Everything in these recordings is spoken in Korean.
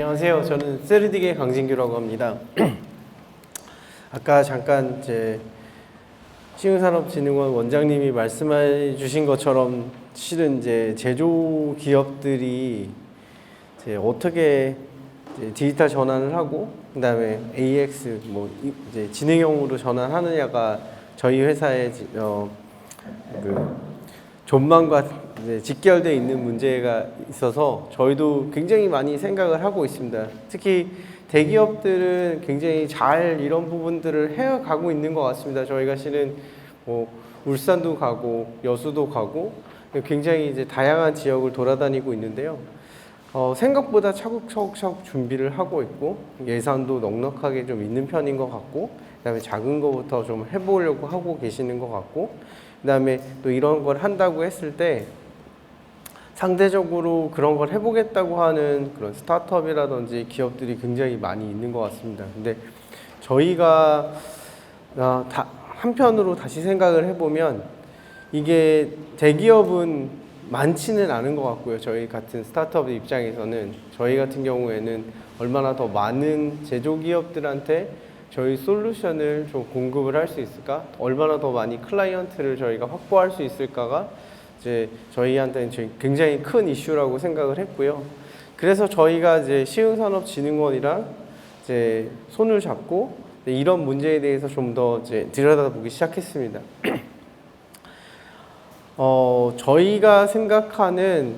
안녕하세요. 저는 세르디게 강진규라고 합니다. 아까 잠깐 시흥산업진흥원 원장님이 말씀해 주신 것처럼 실은 제조 기업들이 어떻게 디지털 전환을 하고 그다음에 AX 지능형으로 전환하느냐가 저희 회사의 전망과 직결되어 있는 문제가 있어서 저희도 굉장히 많이 생각을 하고 있습니다. 특히 대기업들은 굉장히 잘 이런 부분들을 해가고 있는 것 같습니다. 저희가 실은 울산도 가고 여수도 가고 굉장히 다양한 지역을 돌아다니고 있는데요. 생각보다 차곡차곡 준비를 하고 있고 예산도 넉넉하게 좀 있는 편인 것 같고 그다음에 작은 거부터 좀 해보려고 하고 계시는 것 같고 그다음에 또 이런 걸 한다고 했을 때 상대적으로 그런 걸 해보겠다고 하는 그런 스타트업이라든지 기업들이 굉장히 많이 있는 것 같습니다. 근데 저희가 한편으로 다시 생각을 해보면 이게 대기업은 많지는 않은 것 같고요. 저희 같은 스타트업 입장에서는 저희 같은 경우에는 얼마나 더 많은 제조기업들한테 저희 솔루션을 좀 공급을 할 수 있을까? 얼마나 더 많이 클라이언트를 저희가 확보할 수 있을까가 저희한테는 굉장히 큰 이슈라고 생각을 했고요. 그래서 저희가 시흥산업진흥원이랑 손을 잡고 이런 문제에 대해서 좀 더 들여다보기 시작했습니다. 저희가 생각하는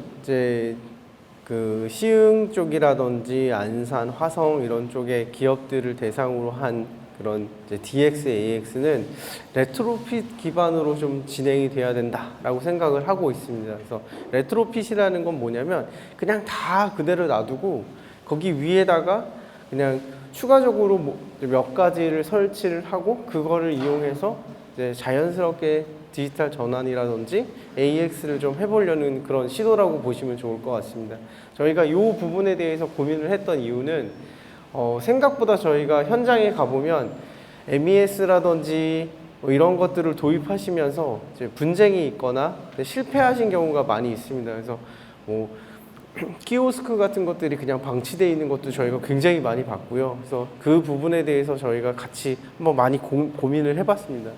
그 시흥 쪽이라든지 안산, 화성 이런 쪽의 기업들을 대상으로 한 그런 DX, AX는 레트로핏 기반으로 좀 진행이 돼야 된다라고 생각을 하고 있습니다. 그래서 레트로핏이라는 건 뭐냐면 그냥 다 그대로 놔두고 거기 위에다가 그냥 추가적으로 몇 가지를 설치를 하고 그거를 이용해서 자연스럽게 디지털 전환이라든지 AX를 좀 해보려는 그런 시도라고 보시면 좋을 것 같습니다. 저희가 이 부분에 대해서 고민을 했던 이유는 생각보다 저희가 현장에 가보면 MES라든지 이런 것들을 도입하시면서 분쟁이 있거나 실패하신 경우가 많이 있습니다. 그래서 키오스크 같은 것들이 그냥 방치되어 있는 것도 저희가 굉장히 많이 봤고요. 그래서 그 부분에 대해서 저희가 같이 한번 많이 고민을 해봤습니다.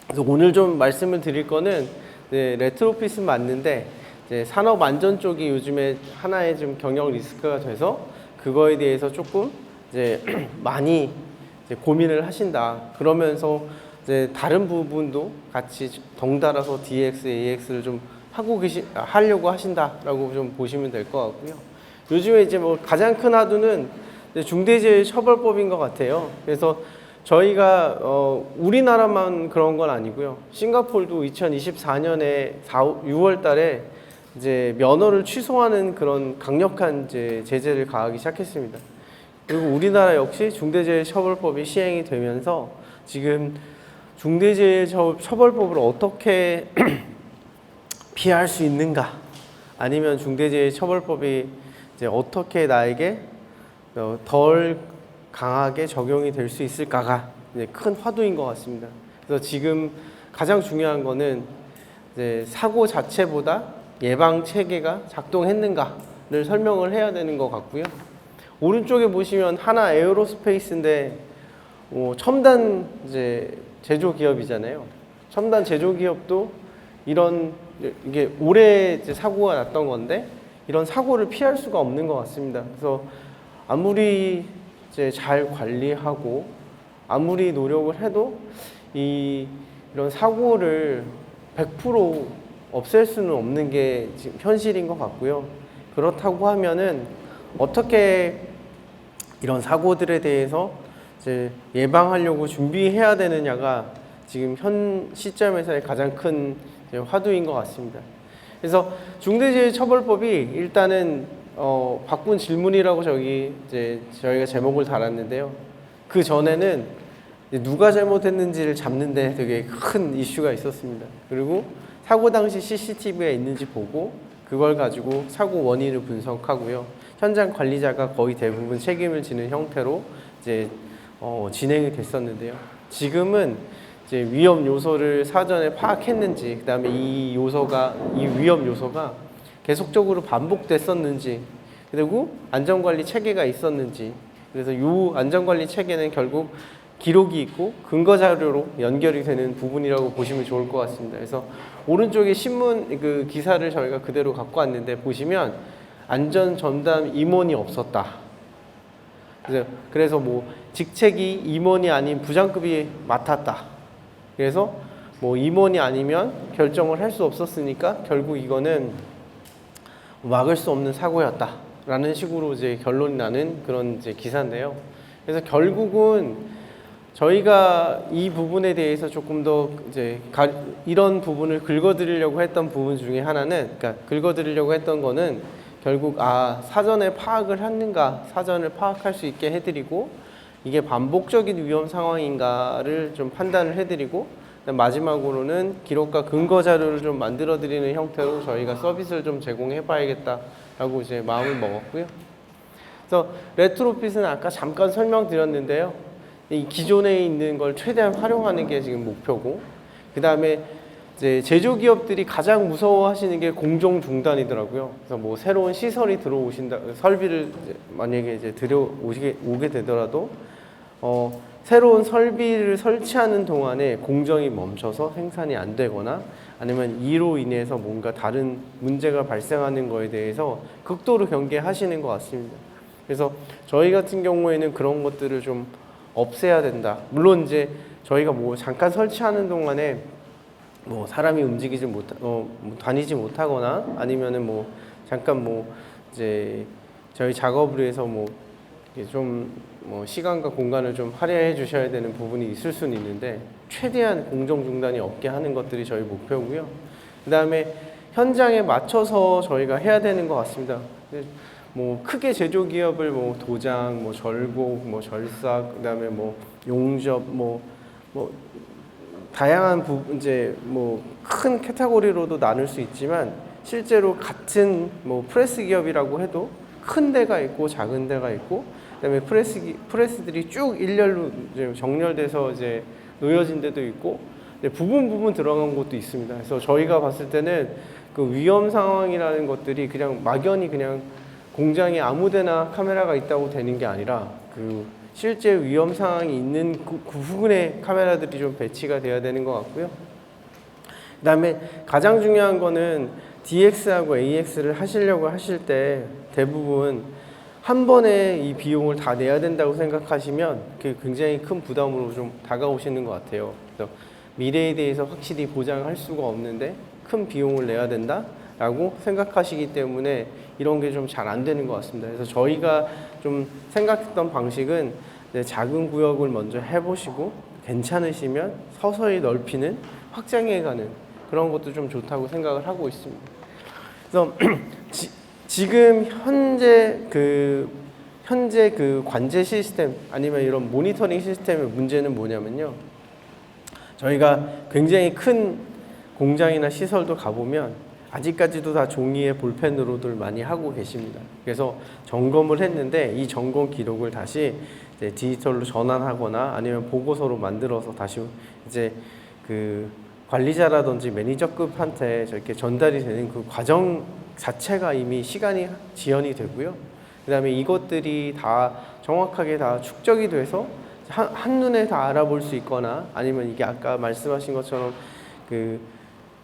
그래서 오늘 좀 말씀을 드릴 거는 레트로핏은 맞는데 산업 안전 쪽이 요즘에 하나의 좀 경영 리스크가 돼서 그거에 대해서 조금 많이 고민을 하신다. 그러면서 다른 부분도 같이 덩달아서 DX, AX를 좀 하려고 하신다라고 좀 보시면 될 것 같고요. 요즘에 가장 큰 하두는 중대재해처벌법인 것 같아요. 그래서 저희가 우리나라만 그런 건 아니고요. 싱가포르도 2024년에 6월 달에 면허를 취소하는 그런 강력한 제재를 가하기 시작했습니다. 그리고 우리나라 역시 중대재해처벌법이 시행이 되면서 지금 중대재해처벌법을 어떻게 피할 수 있는가, 아니면 중대재해처벌법이 어떻게 나에게 덜 강하게 적용이 될 수 있을까가 큰 화두인 것 같습니다. 그래서 지금 가장 중요한 거는 사고 자체보다 예방 체계가 작동했는가를 설명을 해야 되는 것 같고요. 오른쪽에 보시면 하나 에어로스페이스인데 첨단 제조 기업이잖아요. 첨단 제조 기업도 이게 올해 사고가 났던 건데 이런 사고를 피할 수가 없는 것 같습니다. 그래서 아무리 잘 관리하고 아무리 노력을 해도 이런 사고를 100% 없앨 수는 없는 게 지금 현실인 것 같고요. 그렇다고 하면은 어떻게 이런 사고들에 대해서 예방하려고 준비해야 되느냐가 지금 현 시점에서의 가장 큰 화두인 것 같습니다. 그래서 중대재해처벌법이 일단은 바꾼 질문이라고 저희가 제목을 달았는데요. 그 전에는 누가 잘못했는지를 잡는 데 되게 큰 이슈가 있었습니다. 그리고 사고 당시 CCTV가 있는지 보고 그걸 가지고 사고 원인을 분석하고요. 현장 관리자가 거의 대부분 책임을 지는 형태로 진행이 됐었는데요. 지금은 위험 요소를 사전에 파악했는지, 그다음에 이 위험 요소가 계속적으로 반복됐었는지, 그리고 안전관리 체계가 있었는지. 그래서 이 안전관리 체계는 결국 기록이 있고 근거 자료로 연결이 되는 부분이라고 보시면 좋을 것 같습니다. 그래서 오른쪽에 신문 그 기사를 저희가 그대로 갖고 왔는데 보시면 안전 전담 임원이 없었다. 그래서 뭐 직책이 임원이 아닌 부장급이 맡았다. 그래서 뭐 임원이 아니면 결정을 할 수 없었으니까 결국 이거는 막을 수 없는 사고였다라는 식으로 이제 결론이 나는 그런 이제 기사인데요. 그래서 결국은 저희가 이 부분에 대해서 조금 더 이제 이런 부분을 긁어드리려고 했던 부분 중에 하나는, 그러니까 긁어드리려고 했던 거는 결국 사전에 파악을 했는가, 사전을 파악할 수 있게 해드리고 이게 반복적인 위험 상황인가를 좀 판단을 해드리고, 마지막으로는 기록과 근거 자료를 좀 만들어 드리는 형태로 저희가 서비스를 좀 제공해 봐야겠다라고 이제 마음을 먹었고요. 그래서 레트로핏은 아까 잠깐 설명드렸는데요. 이 기존에 있는 걸 최대한 활용하는 게 지금 목표고, 그 다음에 이제 제조기업들이 가장 무서워하시는 게 공정 중단이더라고요. 그래서 뭐 새로운 시설이 들어오신다, 설비를 만약에 이제 오게 되더라도 새로운 설비를 설치하는 동안에 공정이 멈춰서 생산이 안 되거나 아니면 이로 인해서 뭔가 다른 문제가 발생하는 거에 대해서 극도로 경계하시는 것 같습니다. 그래서 저희 같은 경우에는 그런 것들을 좀 없애야 된다. 물론 이제 저희가 뭐 잠깐 설치하는 동안에 뭐 사람이 움직이지 다니지 못하거나 아니면은 뭐 잠깐 뭐 이제 저희 작업을 위해서 뭐 시간과 공간을 좀 할애해 주셔야 되는 부분이 있을 수는 있는데 최대한 공정 중단이 없게 하는 것들이 저희 목표고요. 그 다음에 현장에 맞춰서 저희가 해야 되는 것 같습니다. 뭐 크게 제조기업을 뭐 도장, 뭐 절곡, 뭐 절삭, 그 다음에 뭐 용접, 뭐 다양한 이제 뭐 큰 카테고리로도 나눌 수 있지만 실제로 같은 뭐 프레스 기업이라고 해도 큰 데가 있고 작은 데가 있고, 그다음에 프레스들이 쭉 일렬로 이제 정렬돼서 이제 놓여진 데도 있고, 부분 들어간 곳도 있습니다. 그래서 저희가 봤을 때는 그 위험 상황이라는 것들이 그냥 막연히 그냥 공장에 아무데나 카메라가 있다고 되는 게 아니라 그 실제 위험 상황이 있는 그 부분에 카메라들이 좀 배치가 돼야 되는 것 같고요. 그 다음에 가장 중요한 거는 DX하고 AX를 하시려고 하실 때 대부분 한 번에 이 비용을 다 내야 된다고 생각하시면 그게 굉장히 큰 부담으로 좀 다가오시는 것 같아요. 그래서 미래에 대해서 확실히 보장할 수가 없는데 큰 비용을 내야 된다라고 생각하시기 때문에 이런 게 좀 잘 안 되는 것 같습니다. 그래서 저희가 좀 생각했던 방식은 작은 구역을 먼저 해보시고 괜찮으시면 서서히 넓히는, 확장해가는 그런 것도 좀 좋다고 생각을 하고 있습니다. 그래서 지금 현재 그 관제 시스템 아니면 이런 모니터링 시스템의 문제는 뭐냐면요. 저희가 굉장히 큰 공장이나 시설도 가보면 아직까지도 다 종이에 볼펜으로들 많이 하고 계십니다. 그래서 점검을 했는데 이 점검 기록을 다시 이제 디지털로 전환하거나 아니면 보고서로 만들어서 다시 이제 그 관리자라든지 매니저급한테 저렇게 전달이 되는 그 과정 자체가 이미 시간이 지연이 되고요. 그 다음에 이것들이 다 정확하게 다 축적이 돼서 한눈에 다 알아볼 수 있거나 아니면 이게 아까 말씀하신 것처럼 그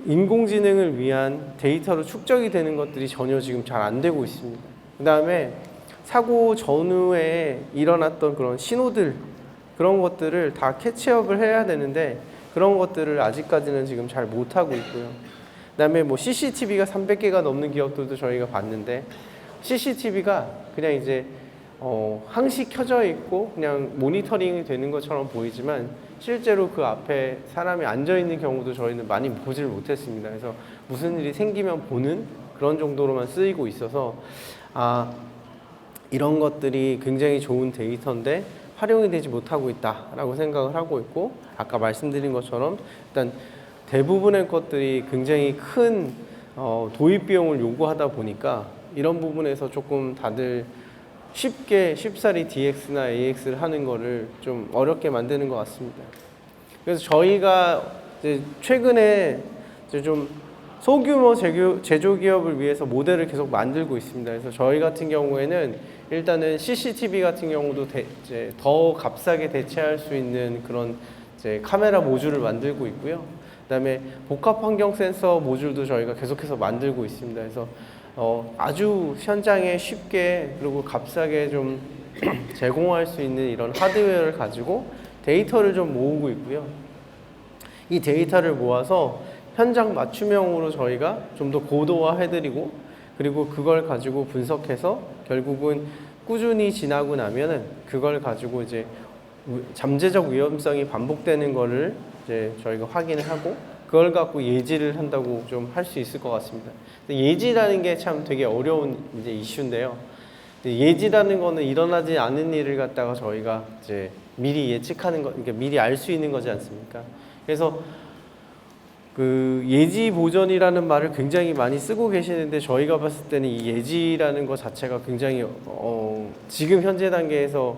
인공지능을 위한 데이터로 축적이 되는 것들이 전혀 지금 잘 안 되고 있습니다. 그 다음에 사고 전후에 일어났던 그런 신호들, 그런 것들을 다 캐치업을 해야 되는데 그런 것들을 아직까지는 지금 잘 못하고 있고요. 그 다음에 뭐 CCTV가 300개가 넘는 기업들도 저희가 봤는데 CCTV가 그냥 이제 항시 켜져 있고 그냥 모니터링이 되는 것처럼 보이지만 실제로 그 앞에 사람이 앉아 있는 경우도 저희는 많이 보질 못했습니다. 그래서 무슨 일이 생기면 보는 그런 정도로만 쓰이고 있어서 이런 것들이 굉장히 좋은 데이터인데 활용이 되지 못하고 있다라고 생각을 하고 있고, 아까 말씀드린 것처럼 일단 대부분의 것들이 굉장히 큰 도입 비용을 요구하다 보니까 이런 부분에서 조금 다들 쉽사리 DX나 AX를 하는 거를 좀 어렵게 만드는 것 같습니다. 그래서 저희가 이제 최근에 이제 좀 소규모 제조 기업을 위해서 모델을 계속 만들고 있습니다. 그래서 저희 같은 경우에는 일단은 CCTV 같은 경우도 이제 더 값싸게 대체할 수 있는 그런 이제 카메라 모듈을 만들고 있고요. 그다음에 복합 환경 센서 모듈도 저희가 계속해서 만들고 있습니다. 그래서 아주 현장에 쉽게 그리고 값싸게 좀 제공할 수 있는 이런 하드웨어를 가지고 데이터를 좀 모으고 있고요. 이 데이터를 모아서 현장 맞춤형으로 저희가 좀 더 고도화해드리고 그리고 그걸 가지고 분석해서 결국은 꾸준히 지나고 나면은 그걸 가지고 이제 잠재적 위험성이 반복되는 거를 이제 저희가 확인을 하고 그걸 갖고 예지를 한다고 좀 할 수 있을 것 같습니다. 예지라는 게 참 되게 어려운 이제 이슈인데요. 예지라는 거는 일어나지 않은 일을 갖다가 저희가 이제 미리 예측하는 거, 그러니까 미리 알 수 있는 거지 않습니까? 그래서 그 예지 보전이라는 말을 굉장히 많이 쓰고 계시는데 저희가 봤을 때는 이 예지라는 것 자체가 굉장히 지금 현재 단계에서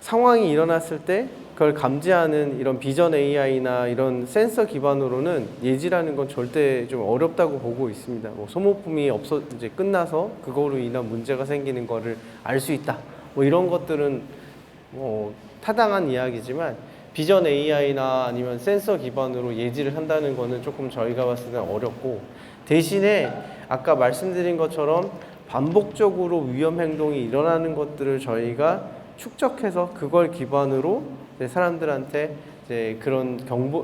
상황이 일어났을 때 그걸 감지하는 이런 비전 AI나 이런 센서 기반으로는 예지라는 건 절대 좀 어렵다고 보고 있습니다. 뭐 소모품이 이제 끝나서 그거로 인한 문제가 생기는 거를 알 수 있다. 뭐 이런 것들은 타당한 이야기지만 비전 AI나 아니면 센서 기반으로 예지를 한다는 거는 조금 저희가 봤을 때는 어렵고 대신에 아까 말씀드린 것처럼 반복적으로 위험 행동이 일어나는 것들을 저희가 축적해서 그걸 기반으로 사람들한테 이제 그런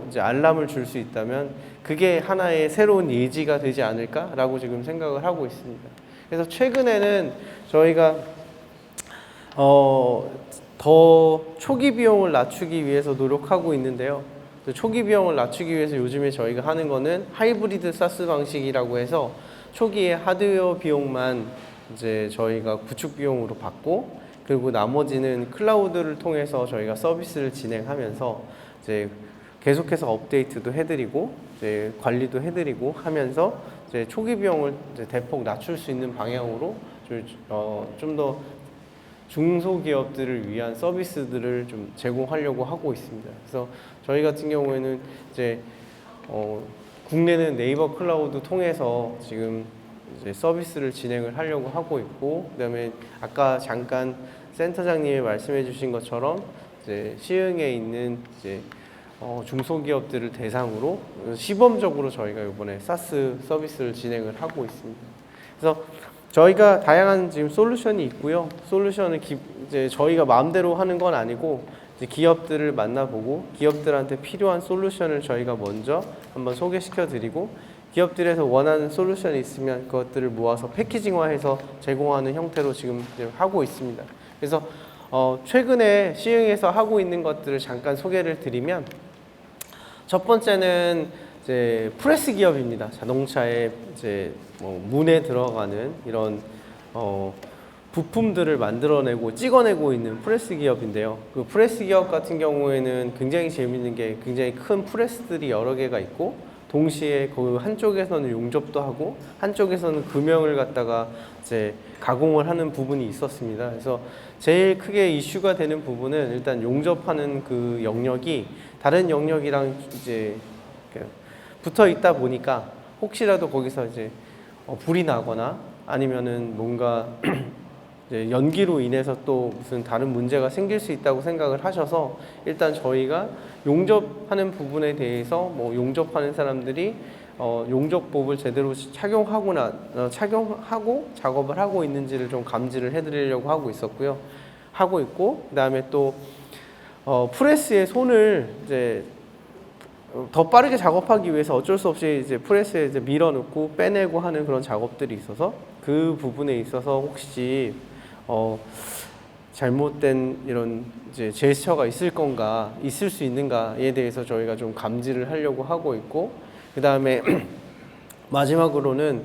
이제 알람을 줄 수 있다면 그게 하나의 새로운 예지가 되지 않을까라고 지금 생각을 하고 있습니다. 그래서 최근에는 저희가 더 초기 비용을 낮추기 위해서 노력하고 있는데요. 초기 비용을 낮추기 위해서 요즘에 저희가 하는 거는 하이브리드 사스 방식이라고 해서 초기에 하드웨어 비용만 이제 저희가 구축 비용으로 받고 그리고 나머지는 클라우드를 통해서 저희가 서비스를 진행하면서 이제 계속해서 업데이트도 해드리고 이제 관리도 해드리고 하면서 이제 초기 비용을 이제 대폭 낮출 수 있는 방향으로 좀 더 중소기업들을 위한 서비스들을 좀 제공하려고 하고 있습니다. 그래서 저희 같은 경우에는 이제 국내는 네이버 클라우드 통해서 지금 이제 서비스를 진행을 하려고 하고 있고, 그다음에 아까 잠깐 센터장님이 말씀해주신 것처럼 이제 시흥에 있는 이제 중소기업들을 대상으로 시범적으로 저희가 이번에 사스 서비스를 진행을 하고 있습니다. 그래서 저희가 다양한 지금 솔루션이 있고요. 솔루션을 이제 저희가 마음대로 하는 건 아니고 이제 기업들을 만나보고 기업들한테 필요한 솔루션을 저희가 먼저 한번 소개시켜 드리고 기업들에서 원하는 솔루션이 있으면 그것들을 모아서 패키징화해서 제공하는 형태로 지금 하고 있습니다. 그래서 최근에 시흥에서 하고 있는 것들을 잠깐 소개를 드리면 첫 번째는 이제 프레스 기업입니다. 자동차에 이제 문에 들어가는 이런 부품들을 만들어내고 찍어내고 있는 프레스 기업인데요. 그 프레스 기업 같은 경우에는 굉장히 재밌는 게 굉장히 큰 프레스들이 여러 개가 있고 동시에 그 한쪽에서는 용접도 하고 한쪽에서는 금형을 갖다가 이제 가공을 하는 부분이 있었습니다. 그래서 제일 크게 이슈가 되는 부분은 일단 용접하는 그 영역이 다른 영역이랑 이제 붙어 있다 보니까 혹시라도 거기서 이제 불이 나거나 아니면은 뭔가 이제 연기로 인해서 또 무슨 다른 문제가 생길 수 있다고 생각을 하셔서 일단 저희가 용접하는 부분에 대해서 용접하는 사람들이 용접법을 제대로 착용하고 작업을 하고 있는지를 좀 감지를 해드리려고 하고 있고 그다음에 또 프레스의 손을 이제 더 빠르게 작업하기 위해서 어쩔 수 없이 이제 프레스에 이제 밀어넣고 빼내고 하는 그런 작업들이 있어서 그 부분에 있어서 혹시 잘못된 이런 이제 제스처가 있을 수 있는가에 대해서 저희가 좀 감지를 하려고 하고 있고 그 다음에 마지막으로는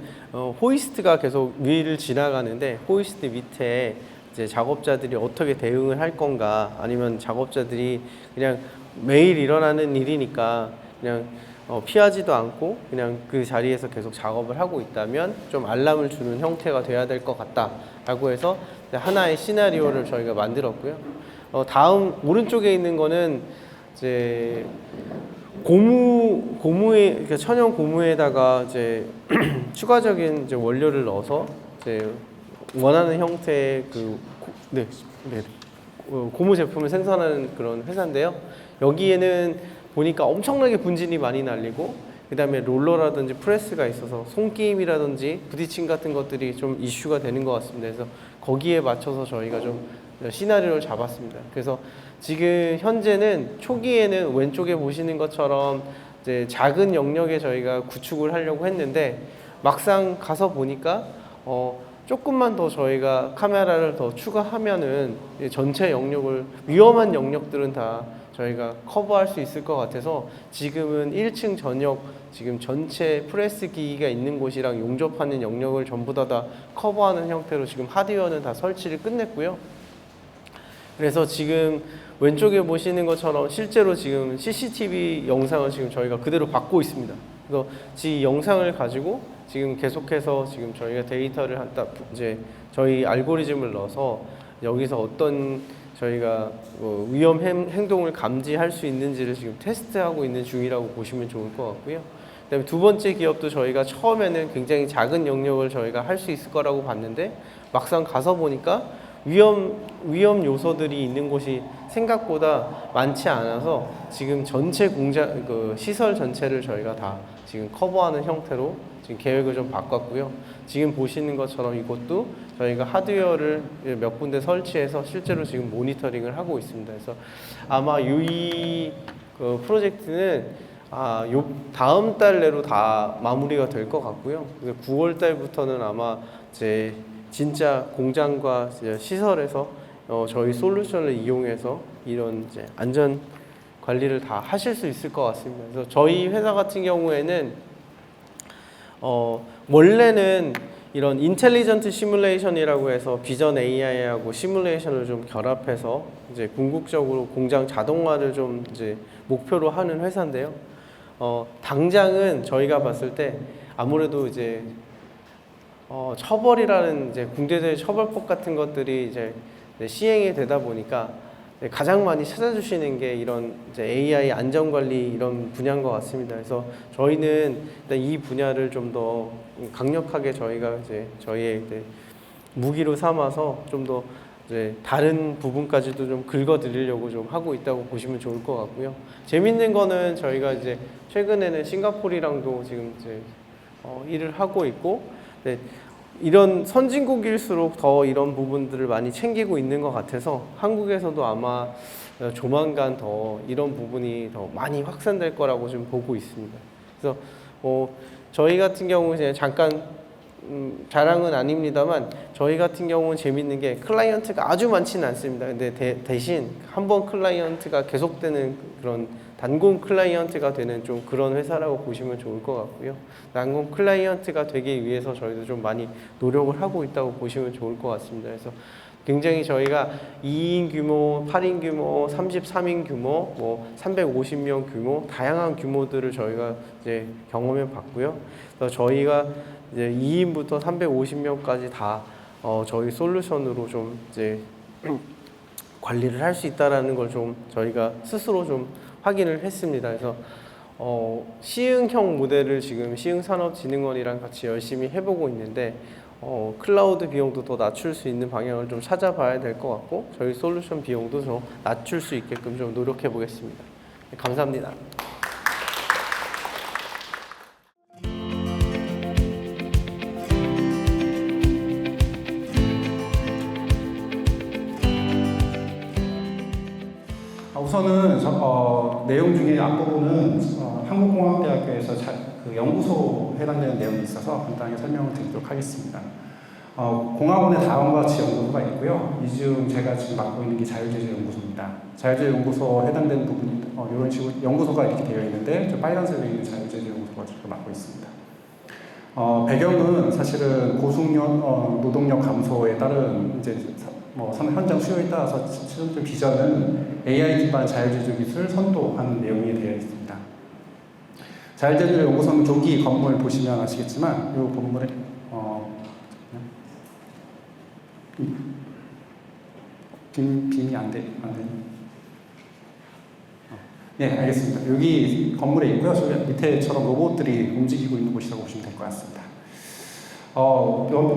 호이스트가 계속 위를 지나가는데 호이스트 밑에 이제 작업자들이 어떻게 대응을 할 건가 아니면 작업자들이 그냥 매일 일어나는 일이니까 그냥 피하지도 않고 그냥 그 자리에서 계속 작업을 하고 있다면 좀 알람을 주는 형태가 돼야 될 것 같다라고 해서 하나의 시나리오를 저희가 만들었고요. 다음 오른쪽에 있는 거는 이제 고무에 그러니까 천연 고무에다가 이제 추가적인 이제 원료를 넣어서 이제 원하는 형태의 고무 제품을 생산하는 그런 회사인데요. 여기에는 보니까 엄청나게 분진이 많이 날리고 그다음에 롤러라든지 프레스가 있어서 손게임이라든지 부딪힘 같은 것들이 좀 이슈가 되는 것 같습니다. 그래서 거기에 맞춰서 저희가 좀 시나리오를 잡았습니다. 그래서 지금 현재는 초기에는 왼쪽에 보시는 것처럼 이제 작은 영역에 저희가 구축을 하려고 했는데 막상 가서 보니까 조금만 더 저희가 카메라를 더 추가하면은 전체 영역을 위험한 영역들은 다 저희가 커버할 수 있을 것 같아서 지금은 1층 전역 지금 전체 프레스 기기가 있는 곳이랑 용접하는 영역을 전부 다 커버하는 형태로 지금 하드웨어는 다 설치를 끝냈고요. 그래서 지금 왼쪽에 보시는 것처럼 실제로 지금 CCTV 영상을 지금 저희가 그대로 받고 있습니다. 그래서 이 영상을 가지고 지금 계속해서 지금 저희가 데이터를 이제 저희 알고리즘을 넣어서 여기서 어떤 저희가 위험 행동을 감지할 수 있는지를 지금 테스트하고 있는 중이라고 보시면 좋을 것 같고요. 그다음에 두 번째 기업도 저희가 처음에는 굉장히 작은 영역을 저희가 할 수 있을 거라고 봤는데 막상 가서 보니까 위험 요소들이 있는 곳이 생각보다 많지 않아서 지금 전체 공장 시설 전체를 저희가 다 지금 커버하는 형태로 지금 계획을 좀 바꿨고요. 지금 보시는 것처럼 이것도 저희가 하드웨어를 몇 군데 설치해서 실제로 지금 모니터링을 하고 있습니다. 그래서 아마 이 프로젝트는 다음 달 내로 다 마무리가 될 것 같고요. 9월 달부터는 아마 이제 진짜 공장과 시설에서 저희 솔루션을 이용해서 이런 이제 안전 관리를 다 하실 수 있을 것 같습니다. 그래서 저희 회사 같은 경우에는 원래는 이런 인텔리전트 시뮬레이션이라고 해서 비전 AI하고 시뮬레이션을 좀 결합해서 이제 궁극적으로 공장 자동화를 좀 이제 목표로 하는 회사인데요. 당장은 저희가 봤을 때 아무래도 이제 처벌이라는 이제 국제적인 처벌법 같은 것들이 이제 시행이 되다 보니까 가장 많이 찾아주시는 게 이런 이제 AI 안전관리 이런 분야인 것 같습니다. 그래서 저희는 일단 이 분야를 좀 더 강력하게 저희가 이제 저희의 이제 무기로 삼아서 좀 더 이제 다른 부분까지도 좀 긁어드리려고 좀 하고 있다고 보시면 좋을 것 같고요. 재밌는 거는 저희가 이제 최근에는 싱가포르랑도 지금 이제 일을 하고 있고, 네, 이런 선진국일수록 더 이런 부분들을 많이 챙기고 있는 것 같아서 한국에서도 아마 조만간 더 이런 부분이 더 많이 확산될 거라고 좀 보고 있습니다. 그래서 저희 같은 경우는 잠깐 자랑은 아닙니다만 저희 같은 경우는 재밌는 게 클라이언트가 아주 많지는 않습니다. 근데 대신 한번 클라이언트가 계속되는 그런 단공 클라이언트가 되는 좀 그런 회사라고 보시면 좋을 것 같고요. 단공 클라이언트가 되기 위해서 저희도 좀 많이 노력을 하고 있다고 보시면 좋을 것 같습니다. 그래서 굉장히 저희가 2인 규모, 8인 규모, 33인 규모, 350명 규모, 다양한 규모들을 저희가 이제 경험해 봤고요. 그래서 저희가 이제 2인부터 350명까지 다 저희 솔루션으로 좀 이제 관리를 할 수 있다라는 걸 좀 저희가 스스로 좀 확인을 했습니다. 그래서 시흥형 모델을 지금 시흥산업진흥원이랑 같이 열심히 해보고 있는데 클라우드 비용도 더 낮출 수 있는 방향을 좀 찾아봐야 될 것 같고 저희 솔루션 비용도 좀 낮출 수 있게끔 좀 노력해 보겠습니다. 네, 감사합니다. 우선은 내용 중에 앞부분은 한국공학대학교에서 그 연구소 해당되는 내용이 있어서 간단하게 설명을 드리도록 하겠습니다. 공학원에 다음과 같이 연구소가 있고요. 이 중 제가 지금 맡고 있는 게 자율제조연구소입니다. 자율제조연구소 해당되는 부분이 이런 식으로 연구소가 이렇게 되어 있는데 저 빨간색에 있는 자율제조연구소가 제가 맡고 있습니다. 배경은 사실은 고숙련 노동력 감소에 따른 이제 현장 수요에 따라서 최종적 비전은 AI 기반 자율제조 기술을 선도하는 내용이 되어 있습니다. 자율제조 연구소는 조기 건물 보시면 아시겠지만 이 건물에 빔이 안 돼. 네, 알겠습니다. 여기 건물에 있고요. 저 밑에처럼 로봇들이 움직이고 있는 곳이라고 보시면 될 것 같습니다.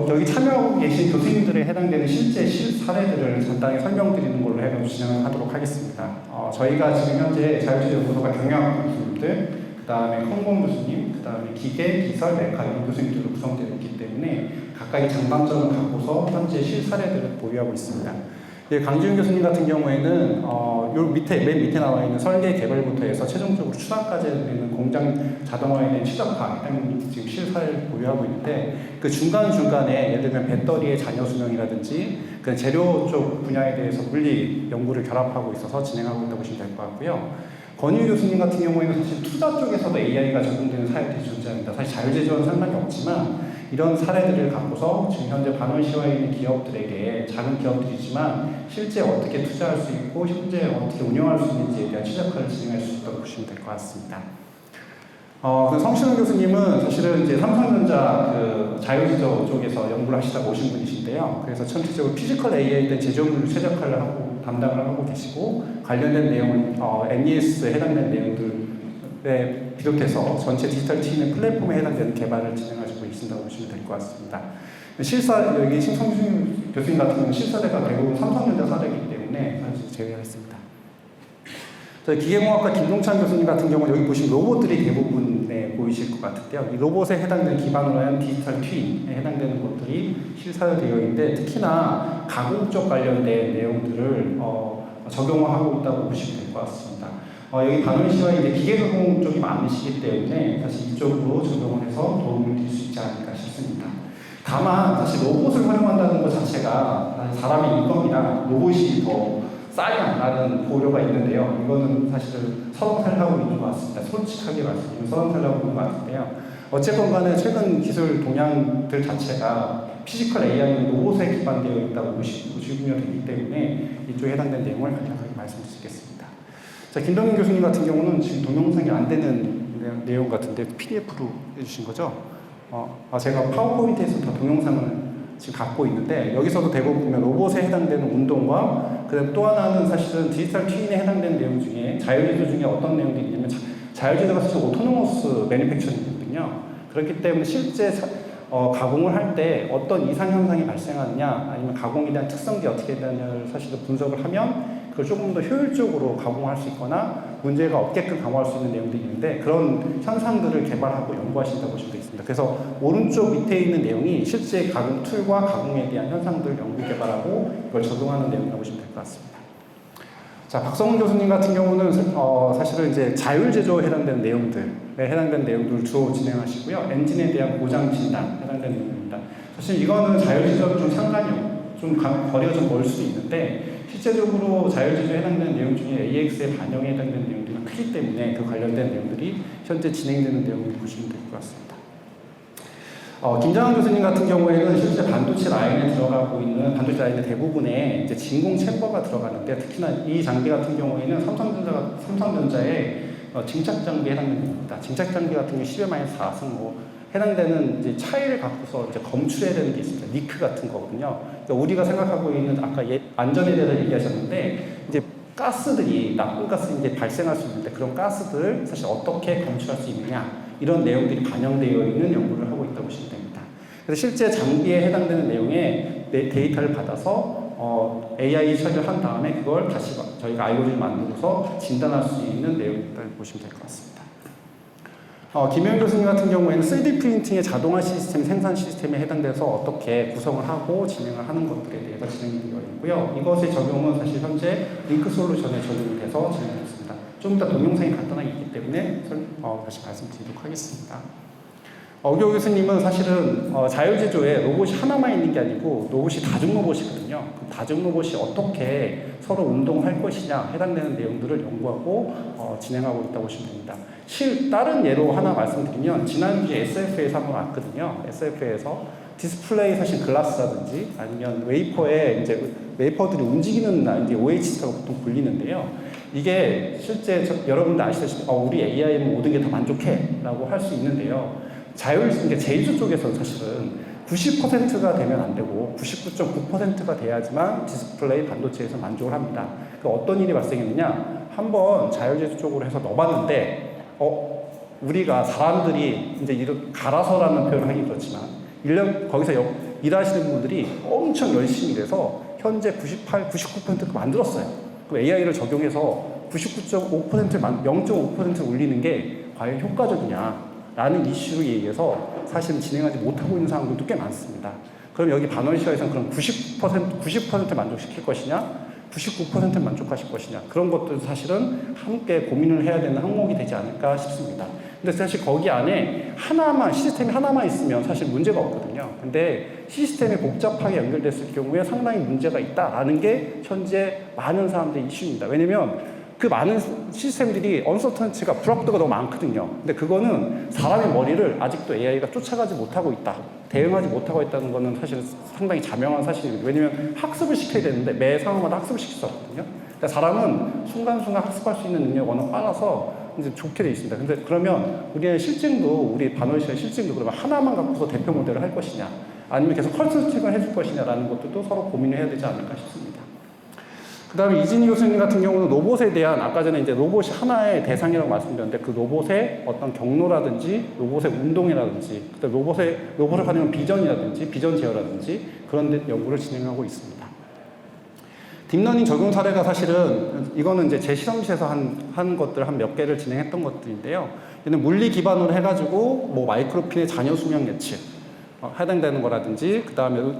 여기 참여하고 계신 교수님들에 해당되는 실제 사례들을 간단히 설명드리는 걸로 해서 진행하도록 하겠습니다. 저희가 지금 현재 자율주의연구소가 경영학부 교수님들, 그 다음에 컴공 교수님, 그 다음에 기계, 기설, 메카 이런 교수님들로 구성되어 있기 때문에 각각의 장단점을 갖고서 현재 실사례들을 보유하고 있습니다. 강지훈 교수님 같은 경우에는 맨 밑에 나와 있는 설계 개발부터 해서 최종적으로 추상까지 되는 공장 자동화에 대한 최적화 지금 실사를 보유하고 있는데 그 중간중간에 예를 들면 배터리의 잔여 수명이라든지 그 재료 쪽 분야에 대해서 물리 연구를 결합하고 있어서 진행하고 있다고 보시면 될 것 같고요. 권유 교수님 같은 경우에는 사실 투자 쪽에서도 AI가 적용되는 사례들이 존재합니다. 사실 자율제조와는 상관이 없지만 이런 사례들을 갖고서 지금 현재 반원시화에 있는 기업들에게 작은 기업들이지만 실제 어떻게 투자할 수 있고 실제 어떻게 운영할 수 있는지에 대한 최적화를 진행할 수 있다고 보시면 될 것 같습니다. 그 성신훈 교수님은 사실은 이제 삼성전자 그 자율제조 쪽에서 연구를 하시다가 오신 분이신데요. 그래서 전체적으로 피지컬 AI에 대한 제조물 최적화를 하고 담당을 하고 계시고 관련된 내용은 MES에 해당되는 내용들에 비롯해서 전체 디지털 트윈 플랫폼에 해당되는 개발을 진행하시고 계신다고 보시면 될 것 같습니다. 여기 신성준 교수님 같은 경우는 실사례가 대부분 삼성전자 사례이기 때문에 사실 제외했습니다. 기계공학과 김동찬 교수님 같은 경우는 여기 보시면 로봇들이 대부분 보이실 것 같은데요. 이 로봇에 해당되는 기반으로 한 디지털 트윈에 해당되는 것들이 실사되어 있는데 특히나 가공 쪽 관련된 내용들을 적용하고 있다고 보시면 될 것 같습니다. 여기 반원시와 이제 기계가공 쪽이 많으시기 때문에 사실 이쪽으로 적용을 해서 도움을 드릴 수 있지 않을까 싶습니다. 다만 사실 로봇을 활용한다는 것 자체가 사람의 인건비나 로봇이 더 싸지 않다는 고려가 있는데요. 이거는 사실은 서론살하고 있는 것 같습니다. 솔직하게 말씀드리면 서론살하고 있는 것 같은데요. 어쨌건 간에 최근 기술 동향들 자체가 피지컬 AI는 로봇에 기반되어 있다고 보시면 되기 때문에 이쪽에 해당된 내용을 간략하게 말씀드리겠습니다. 자, 김동민 교수님 같은 경우는 지금 동영상이 안 되는 내용 같은데 PDF로 해주신 거죠? 제가 파워포인트에서 다 동영상을 지금 갖고 있는데 여기서도 대부분 보면 로봇에 해당되는 운동과 그다음 또 하나는 사실은 디지털 트윈에 해당되는 내용 중에 자율제조 중에 어떤 내용들이 있냐면 자율제조가 사실 오토노머스 매니팩처링이거든요. 그렇기 때문에 실제 가공을 할 때 어떤 이상 현상이 발생하느냐 아니면 가공에 대한 특성이 어떻게 되느냐를 사실은 분석을 하면 그걸 조금 더 효율적으로 가공할 수 있거나 문제가 없게끔 가공할 수 있는 내용들이 있는데 그런 현상들을 개발하고 연구하신다고 보시면 되겠습니다. 그래서 오른쪽 밑에 있는 내용이 실제 가공 툴과 가공에 대한 현상들을 연구 개발하고 이걸 적용하는 내용이라고 보시면 될 것 같습니다. 자, 박성훈 교수님 같은 경우는 사실은 이제 자율제조에 해당되는 내용들에 해당되는 내용들을 주로 진행하시고요. 엔진에 대한 고장 진단 해당되는 내용입니다. 사실 이거는 자율제조는 좀 상관이 없고 좀 거리가 좀 멀 수도 있는데 실제적으로 자율제조에 해당되는 내용 중에 AX의 반영에 해당되는 내용들이 크기 때문에 그 관련된 내용들이 현재 진행되는 내용을 보시면 될 것 같습니다. 김장환 교수님 같은 경우에는 실제 반도체 라인에 들어가고 있는 반도체 라인의 대부분에 이제 진공 챔버가 들어가는데 특히나 이 장비 같은 경우에는 삼성전자의 증착 장비에 해당되는 겁니다. 증착 장비 같은 경우 10-4승 해당되는 이제 차이를 갖고서 이제 검출해야 되는 게 있습니다. 니크 같은 거거든요. 그러니까 우리가 생각하고 있는 아까 안전에 대해서 얘기하셨는데 이제 가스들이 나쁜 가스 이제 발생할 수 있는데 그런 가스들을 사실 어떻게 검출할 수 있느냐 이런 내용들이 반영되어 있는 연구를 하고 있다고 보시면 됩니다. 그래서 실제 장비에 해당되는 내용의 데이터를 받아서 AI 처리를 한 다음에 그걸 다시 저희가 알고리즘을 만들어서 진단할 수 있는 내용을 보시면 될 것 같습니다. 김현 교수님 같은 경우에는 3D 프린팅의 자동화 시스템, 생산 시스템에 해당돼서 어떻게 구성을 하고 진행을 하는 것들에 대해서 진행되어 있고요. 이것의 적용은 사실 현재 링크 솔루션에 적용이 돼서 진행됐습니다. 좀 이따 동영상이 간단하게 있기 때문에 다시 말씀드리도록 하겠습니다. 어교 교수님은 사실은 자율제조에 로봇이 하나만 있는 게 아니고 로봇이 다중 로봇이거든요. 다중 로봇이 어떻게 서로 운동할 것이냐 해당되는 내용들을 연구하고 진행하고 있다고 보시면 됩니다. 다른 예로 하나 말씀드리면 지난주에 SF에서 한번 왔거든요. SF에서 디스플레이 사실 글라스라든지 아니면 웨이퍼에 이제 웨이퍼들이 움직이는 이제 OHC라고 보통 불리는데요. 이게 실제 여러분들 아시다시피 우리 AI는 모든 게 다 만족해라고 할 수 있는데요. 그러니까 제조 쪽에서는 사실은 90%가 되면 안 되고 99.9%가 돼야지만 디스플레이 반도체에서 만족을 합니다. 어떤 일이 발생했느냐? 한번 자율제조 쪽으로 해서 넣어봤는데 우리가 사람들이 이제 이런 갈아서라는 표현을 하기 그렇지만 1년 거기서 일하시는 분들이 엄청 열심히 일해서 현재 98, 99% 만들었어요. 그럼 AI를 적용해서 99.5%를 0.5%를 올리는 게 과연 효과적이냐라는 이슈에 의해서 사실 진행하지 못하고 있는 상황들도 꽤 많습니다. 그럼 여기 반원시화에서는 그럼 90% 만족시킬 것이냐? 99% 만족하실 것이냐? 그런 것도 사실은 함께 고민을 해야 되는 항목이 되지 않을까 싶습니다. 근데 사실 거기 안에 시스템이 하나만 있으면 사실 문제가 없거든요. 근데 시스템이 복잡하게 연결됐을 경우에 상당히 문제가 있다라는 게 현재 많은 사람들의 이슈입니다. 왜냐면 그 많은 시스템들이 언서턴치가 불확도가 너무 많거든요. 근데 그거는 사람의 머리를 아직도 AI가 쫓아가지 못하고 있다. 대응하지 못하고 있다는 거는 사실 상당히 자명한 사실입니다. 왜냐면 학습을 시켜야 되는데 매 상황마다 학습을 시킬 수 없거든요. 그러니까 사람은 순간순간 학습할 수 있는 능력이 워낙 빨라서 이제 좋게 돼 있습니다. 근데 그러면 우리의 실증도, 우리 반원시의 실증도 그러면 하나만 갖고서 대표 모델을 할 것이냐, 아니면 계속 컬처스틱을 해줄 것이냐라는 것들도 서로 고민을 해야 되지 않을까 싶습니다. 그 다음에 이진희 교수님 같은 경우는 로봇에 대한, 아까 전에 이제 로봇이 하나의 대상이라고 말씀드렸는데 그 로봇의 어떤 경로라든지 로봇의 운동이라든지 로봇을 가리는 비전이라든지 비전 제어라든지 그런 연구를 진행하고 있습니다. 딥러닝 적용 사례가 사실은 이거는 이제 제 실험실에서 한 것들 한 몇 개를 진행했던 것들인데요. 얘는 물리 기반으로 해가지고 뭐 마이크로핀의 잔여 수명 예측 해당되는 거라든지 그 다음에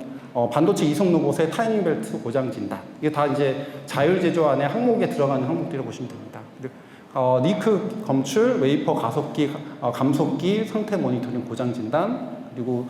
반도체 이송 로봇의 타이밍 벨트 고장 진단. 이게 다 이제 자율제조 안에 항목에 들어가는 항목들이라고 보시면 됩니다. 니크 검출, 웨이퍼 가속기, 감속기, 상태 모니터링 고장 진단, 그리고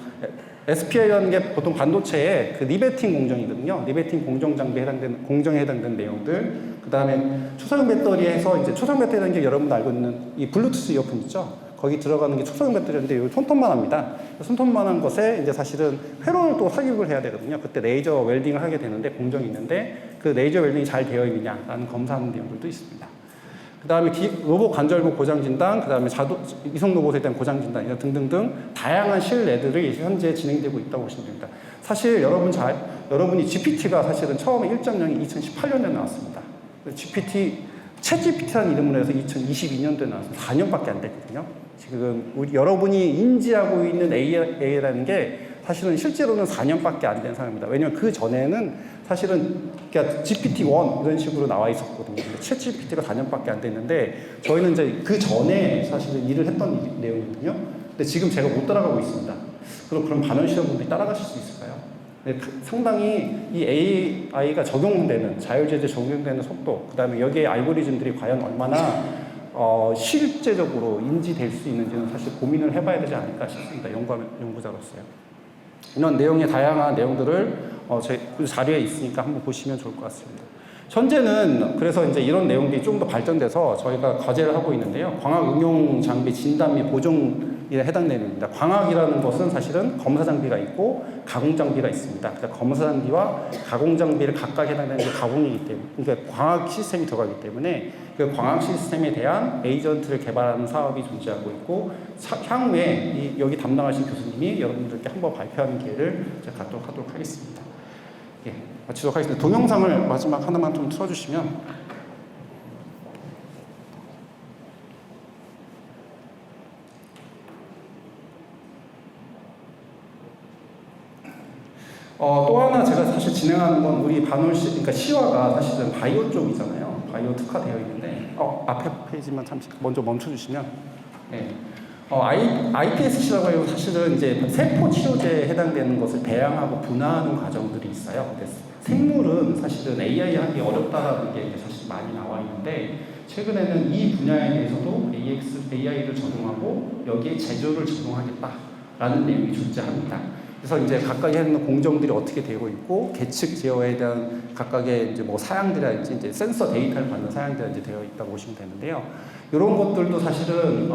SPI라는 게 보통 반도체의 그 리베팅 공정이거든요. 리베팅 공정에 해당되는 내용들. 그 다음에 초소형 배터리에서 이제 초소형 배터리라는 게 여러분도 알고 있는 이 블루투스 이어폰 있죠? 거기 들어가는 게 초소형 배터리인데 여기 손톱만 합니다. 손톱만 한 것에 이제 사실은 회로를 또 삽입을 해야 되거든요. 그때 레이저 웰딩을 하게 되는데 공정이 있는데 그 레이저 웰딩이 잘 되어 있느냐라는 검사하는 내용들도 있습니다. 그 다음에 로봇 관절부 고장 진단, 그 다음에 이송 로봇에 대한 고장 진단 등등등 다양한 실내들이 현재 진행되고 있다고 보시면 됩니다. 사실 여러분이 GPT가 사실은 처음에 1.0이 2018년에 나왔습니다. 챗GPT라는 이름으로 해서 2022년도에 나왔습니다. 4년밖에 안 됐거든요. 지금 여러분이 인지하고 있는 AI라는 게 사실은 실제로는 4년밖에 안 된 상황입니다. 왜냐하면 그 전에는 사실은 그러니까 GPT-1 이런 식으로 나와 있었거든요. 챗 GPT가 4년밖에 안 됐는데 저희는 이제 그 전에 사실은 일을 했던 내용이거든요. 근데 지금 제가 못 따라가고 있습니다. 그럼 반원시험 분들이 따라가실 수 있을까요? 네, 상당히 이 AI가 적용되는 자율제재 적용되는 속도, 그 다음에 여기에 알고리즘들이 과연 얼마나 실제적으로 인지될 수 있는지는 사실 고민을 해봐야 되지 않을까 싶습니다. 연구자로서요. 이런 내용의 다양한 내용들을 제 자료에 있으니까 한번 보시면 좋을 것 같습니다. 현재는 그래서 이제 이런 내용들이 좀 더 발전돼서 저희가 과제를 하고 있는데요. 광학 응용 장비 진단 및 보정에 해당되는 겁니다. 광학이라는 것은 사실은 검사 장비가 있고 가공 장비가 있습니다. 그러니까 검사 장비와 가공 장비를 각각 해당되는 게 가공이기 때문에, 그러니까 광학 시스템이 들어가기 때문에 그 광학 시스템에 대한 에이전트를 개발하는 사업이 존재하고 있고 향후에 여기 담당하신 교수님이 여러분들께 한번 발표하는 기회를 제가 갖도록 하도록 하겠습니다. 예, 마치도록 하겠습니다. 동영상을 마지막 하나만 좀 틀어주시면. 또 하나 제가 사실 진행하는 건 우리 그러니까 시화가 사실은 바이오 쪽이잖아요. 바이오 특화되어 있는데, 앞에 페이지만 잠시 먼저 멈춰주시면, 네. iPSC라고 해서 사실은 이제 세포 치료제에 해당되는 것을 배양하고 분화하는 과정들이 있어요. 근데 생물은 사실은 AI 하기 어렵다라는 게 사실 많이 나와 있는데, 최근에는 이 분야에 대해서도 AI를 적용하고 여기에 제조를 적용하겠다라는 내용이 존재합니다. 그래서 이제 각각의 하는 공정들이 어떻게 되고 있고 계측 제어에 대한 각각의 이제 뭐 사양들이랄지 이제 센서 데이터를 받는 사양들이 이제 되어 있다고 보시면 되는데요. 이런 것들도 사실은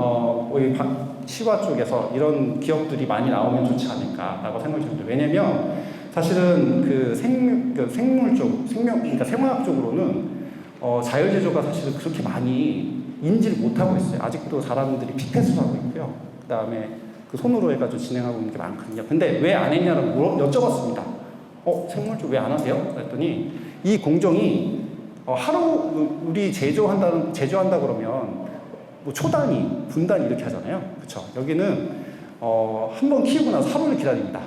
우리 시화 쪽에서 이런 기업들이 많이 나오면 좋지 않을까라고 생각이 듭니다. 왜냐면 사실은 그 생물 쪽, 그러니까 생화학 쪽으로는 자율제조가 사실은 그렇게 많이 인지를 못하고 있어요. 아직도 사람들이 피펫을 하고 있고요. 그 다음에 그 손으로 해가지고 진행하고 있는 게 많거든요. 근데 왜 안 했냐고 여쭤봤습니다. 생물 쪽 왜 안 하세요? 그랬더니 이 공정이 하루 우리 제조한다 그러면 뭐 초단위, 분단위 이렇게 하잖아요. 그렇죠? 여기는 한 번 키우고 나서 하루를 기다립니다.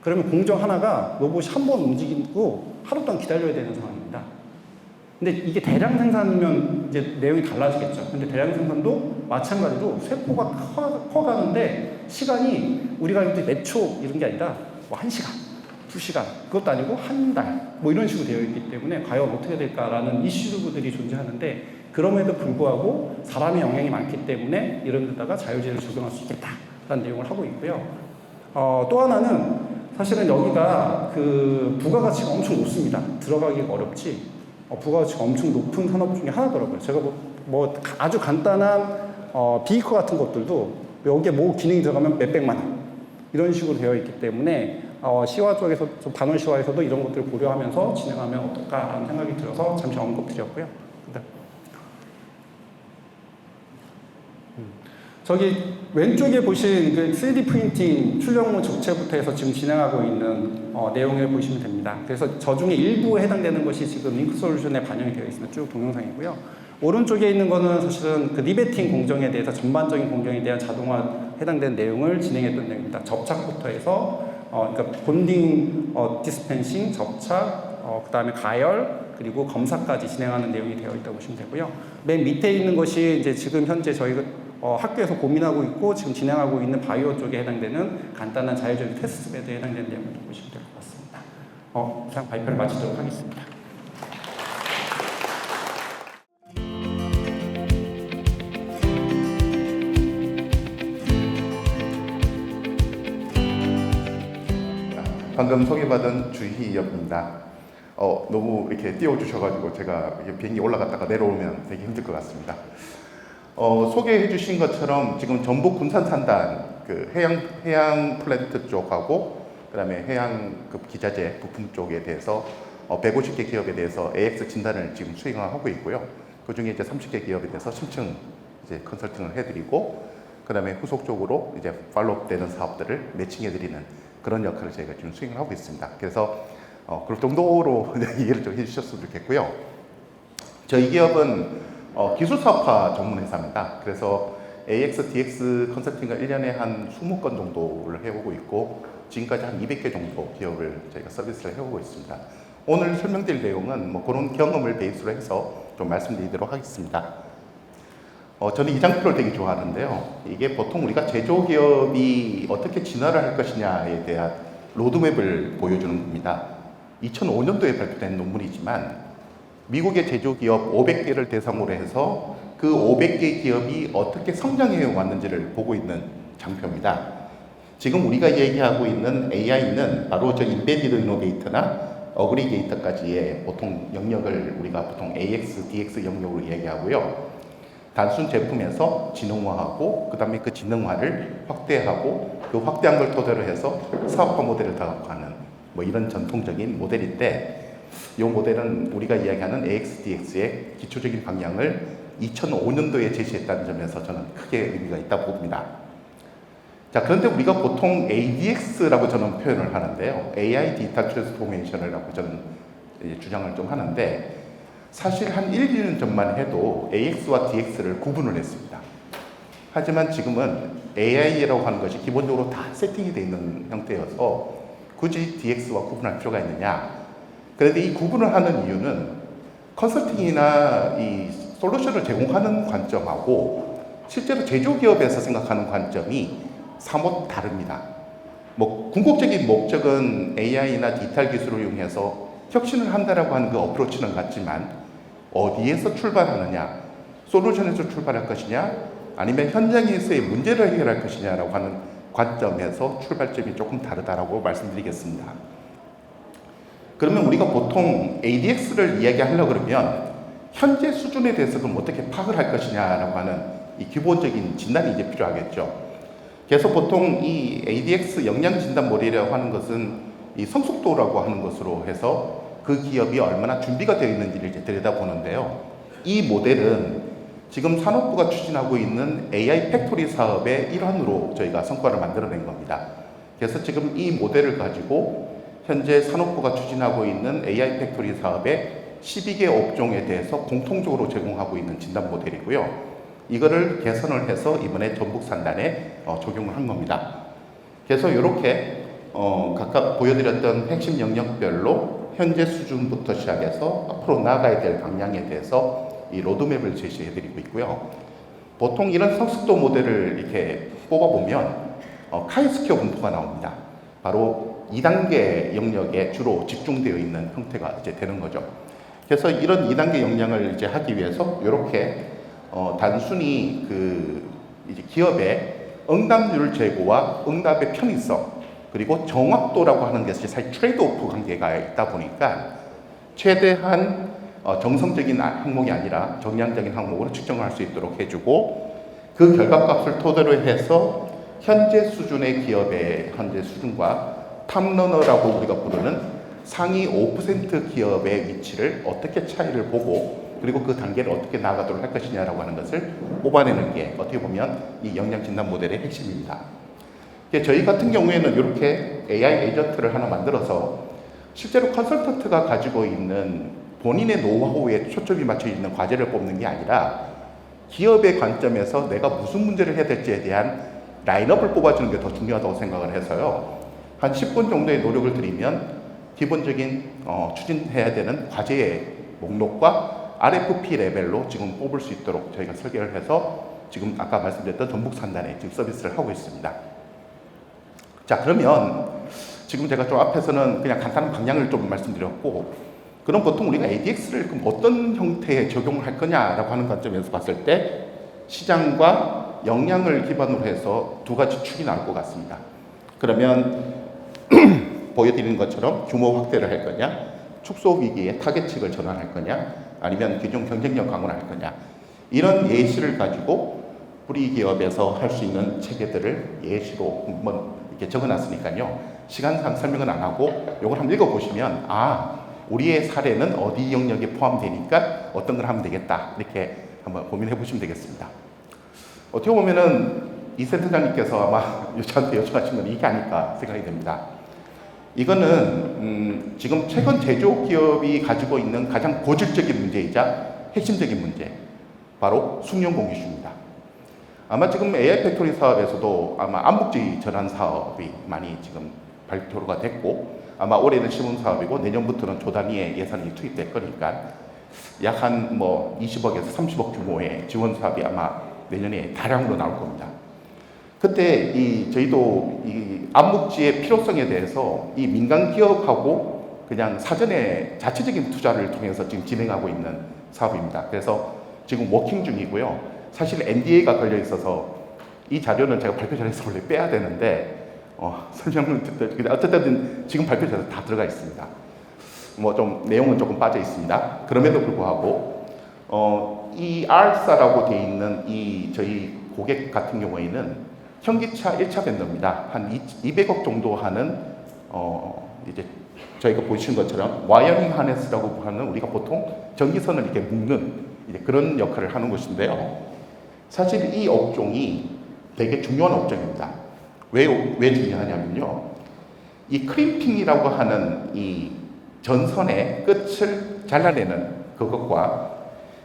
그러면 공정 하나가 로봇이 한 번 움직이고 하루 동안 기다려야 되는 상황입니다. 근데 이게 대량 생산이면 이제 내용이 달라지겠죠. 근데 대량 생산도 마찬가지로 세포가 커가는데 시간이 우리가 몇 초 이런 게 아니라 뭐 1시간, 2시간, 그것도 아니고 한 달, 뭐 이런 식으로 되어 있기 때문에 과연 어떻게 될까라는 이슈들이 존재하는데 그럼에도 불구하고 사람의 영향이 많기 때문에 이런 데다가 자율주행을 적용할 수 있겠다라는 내용을 하고 있고요. 또 하나는 사실은 여기가 그 부가가치가 엄청 높습니다. 들어가기가 어렵지. 부가가치가 엄청 높은 산업 중에 하나더라고요. 제가 뭐 아주 간단한 비이커 같은 것들도 여기에 뭐 기능이 들어가면 몇백만 원 이런 식으로 되어 있기 때문에 시화 쪽에서 좀 반월 시화에서도 이런 것들을 고려하면서 진행하면 어떨까라는 생각이 들어서 잠시 언급드렸고요. 저기 왼쪽에 보신 그 3D 프린팅 출력물 적체부터 해서 지금 진행하고 있는 내용을 보시면 됩니다. 그래서 저 중에 일부에 해당되는 것이 지금 링크 솔루션에 반영이 되어 있습니다. 쭉 동영상이고요. 오른쪽에 있는 거는 사실은 그 리베팅 공정에 대해서 전반적인 공정에 대한 자동화 해당되는 내용을 진행했던 내용입니다. 접착부터 해서 그러니까 본딩, 디스펜싱, 접착, 그 다음에 가열, 그리고 검사까지 진행하는 내용이 되어 있다고 보시면 되고요. 맨 밑에 있는 것이 이제 지금 현재 저희가 학교에서 고민하고 있고 지금 진행하고 있는 바이오 쪽에 해당되는 간단한 자율주행 테스트 베드에 해당되는 내용을 보시면 될 것 같습니다. 이상 발표를 마치도록 하겠습니다. 방금 소개받은 주희역입니다. 너무 이렇게 띄워주셔가지고 제가 비행기 올라갔다가 내려오면 되게 힘들 것 같습니다. 소개해 주신 것처럼 지금 전북 군산산단 그 해양 플랜트 쪽하고 그다음에 해양급 기자재 부품 쪽에 대해서 150개 기업에 대해서 AX 진단을 지금 수행하고 있고요. 그 중에 이제 30개 기업에 대해서 심층 이제 컨설팅을 해드리고 그다음에 후속적으로 이제 팔로업 되는 사업들을 매칭해 드리는 그런 역할을 저희가 지금 수행을 하고 있습니다. 그래서 그럴 정도로 이해를 좀 해주셨으면 좋겠고요. 저희 기업은 기술사업화 전문 회사입니다. 그래서 AX, DX 컨설팅을 1년에 한 20건 정도를 해오고 있고 지금까지 한 200개 정도 기업을 저희가 서비스를 해오고 있습니다. 오늘 설명드릴 내용은 뭐 그런 경험을 베이스로 해서 좀 말씀드리도록 하겠습니다. 저는 이 장표를 되게 좋아하는데요. 이게 보통 우리가 제조기업이 어떻게 진화를 할 것이냐에 대한 로드맵을 보여주는 겁니다. 2005년도에 발표된 논문이지만 미국의 제조기업 500개를 대상으로 해서 그 500개 기업이 어떻게 성장해 왔는지를 보고 있는 장표입니다. 지금 우리가 얘기하고 있는 AI는 바로 저 인베디드 이노베이터나 어그리게이터까지의 보통 영역을 우리가 보통 AX, DX 영역으로 얘기하고요. 단순 제품에서 지능화하고 그 다음에 그 지능화를 확대하고 그 확대한 걸 토대로 해서 사업화 모델을 다각화하는 뭐 이런 전통적인 모델인데 이 모델은 우리가 이야기하는 AX, DX의 기초적인 방향을 2005년도에 제시했다는 점에서 저는 크게 의미가 있다고 봅니다. 자, 그런데 우리가 보통 ADX라고 저는 표현을 하는데요. AI 디지털 트랜스포메이션이라고 저는 주장을 좀 하는데 사실 한 1, 2년 전만 해도 AX와 DX를 구분을 했습니다. 하지만 지금은 AI라고 하는 것이 기본적으로 다 세팅이 되어 있는 형태여서 굳이 DX와 구분할 필요가 있느냐. 그런데 이 구분을 하는 이유는 컨설팅이나 이 솔루션을 제공하는 관점하고 실제로 제조기업에서 생각하는 관점이 사뭇 다릅니다. 뭐 궁극적인 목적은 AI나 디지털 기술을 이용해서 혁신을 한다라고 하는 그 어프로치는 같지만 어디에서 출발하느냐, 솔루션에서 출발할 것이냐, 아니면 현장에서의 문제를 해결할 것이냐라고 하는 관점에서 출발점이 조금 다르다라고 말씀드리겠습니다. 그러면 우리가 보통 ADX를 이야기하려고 그러면 현재 수준에 대해서 그럼 어떻게 파악을 할 것이냐라고 하는 이 기본적인 진단이 이제 필요하겠죠. 그래서 보통 이 ADX 역량 진단 모델이라고 하는 것은 이 성숙도라고 하는 것으로 해서 그 기업이 얼마나 준비가 되어 있는지를 이제 들여다보는데요. 이 모델은 지금 산업부가 추진하고 있는 AI 팩토리 사업의 일환으로 저희가 성과를 만들어낸 겁니다. 그래서 지금 이 모델을 가지고 현재 산업부가 추진하고 있는 AI 팩토리 사업의 12개 업종에 대해서 공통적으로 제공하고 있는 진단 모델이고요. 이거를 개선을 해서 이번에 전북 산단에 적용을 한 겁니다. 그래서 이렇게 각각 보여드렸던 핵심 영역별로 현재 수준부터 시작해서 앞으로 나아가야 될 방향에 대해서 이 로드맵을 제시해드리고 있고요. 보통 이런 성숙도 모델을 이렇게 뽑아보면 카이스퀘어 분포가 나옵니다. 바로 2단계 영역에 주로 집중되어 있는 형태가 이제 되는 거죠. 그래서 이런 2단계 역량을 이제 하기 위해서 이렇게 단순히 이제 기업의 응답률 제고와 응답의 편의성 그리고 정확도라고 하는 것이 사실 트레이드오프 관계가 있다 보니까 최대한 정성적인 항목이 아니라 정량적인 항목으로 측정할 수 있도록 해주고 그 결과값을 토대로 해서 현재 수준의 기업의 현재 수준과 탑러너라고 우리가 부르는 상위 5% 기업의 위치를 어떻게 차이를 보고 그리고 그 단계를 어떻게 나아가도록 할 것이냐라고 하는 것을 뽑아내는 게 어떻게 보면 이 역량 진단 모델의 핵심입니다. 저희 같은 경우에는 이렇게 AI 에이전트를 하나 만들어서 실제로 컨설턴트가 가지고 있는 본인의 노하우에 초점이 맞춰 있는 과제를 뽑는 게 아니라 기업의 관점에서 내가 무슨 문제를 해야 될지에 대한 라인업을 뽑아주는 게 더 중요하다고 생각을 해서요. 한 10분 정도의 노력을 들이면 기본적인 추진해야 되는 과제의 목록과 RFP 레벨로 지금 뽑을 수 있도록 저희가 설계를 해서 지금 아까 말씀드렸던 전북 산단에 지금 서비스를 하고 있습니다. 자, 그러면 지금 제가 좀 앞에서는 그냥 간단한 방향을 좀 말씀드렸고, 그럼 보통 우리가 ADX를 그럼 어떤 형태에 적용을 할 거냐라고 하는 관점에서 봤을 때 시장과 역량을 기반으로 해서 두 가지 축이 나올 것 같습니다. 그러면 보여드리는 것처럼 규모 확대를 할 거냐, 축소 위기의 타겟층을 전환할 거냐, 아니면 기존 경쟁력 강화를 할 거냐, 이런 예시를 가지고 우리 기업에서 할 수 있는 체계들을 예시로 한번 이렇게 적어놨으니까요. 시간상 설명은 안 하고 이걸 한번 읽어보시면 우리의 사례는 어디 영역에 포함되니까 어떤 걸 하면 되겠다, 이렇게 한번 고민해 보시면 되겠습니다. 어떻게 보면은 이 센터장님께서 아마 저한테 요청하신 건 이게 아닐까 생각이 됩니다. 이거는 지금 최근 제조 기업이 가지고 있는 가장 고질적인 문제이자 핵심적인 문제, 바로 숙련 공유슈입니다. 아마 지금 AI 팩토리 사업에서도 아마 암묵지 전환 사업이 많이 지금 발표가 됐고, 아마 올해는 시범 사업이고 내년부터는 조 단위의 예산이 투입될 거니까 약 한 20억에서 30억 규모의 지원 사업이 아마 내년에 다량으로 나올 겁니다. 그때 저희도 이 암묵지의 필요성에 대해서 이 민간 기업하고 그냥 사전에 자체적인 투자를 통해서 지금 진행하고 있는 사업입니다. 그래서 지금 워킹 중이고요. 사실 NDA가 걸려 있어서 이 자료는 제가 발표 전에서 원래 빼야 되는데 설명을 듣다 어쨌든 지금 발표에서 다 들어가 있습니다. 좀 내용은 조금 빠져 있습니다. 그럼에도 불구하고 이 알사라고 되어 있는 이 저희 고객 같은 경우에는 현기차 1차 벤더입니다. 한 200억 정도 하는 이제 저희가 보시는 것처럼 와이어링 하네스라고 하는 우리가 보통 전기선을 이렇게 묶는 이제 그런 역할을 하는 곳인데요. 사실 이 업종이 되게 중요한 업종입니다. 왜 중요하냐면요. 이 크림핑이라고 하는 이 전선의 끝을 잘라내는 그것과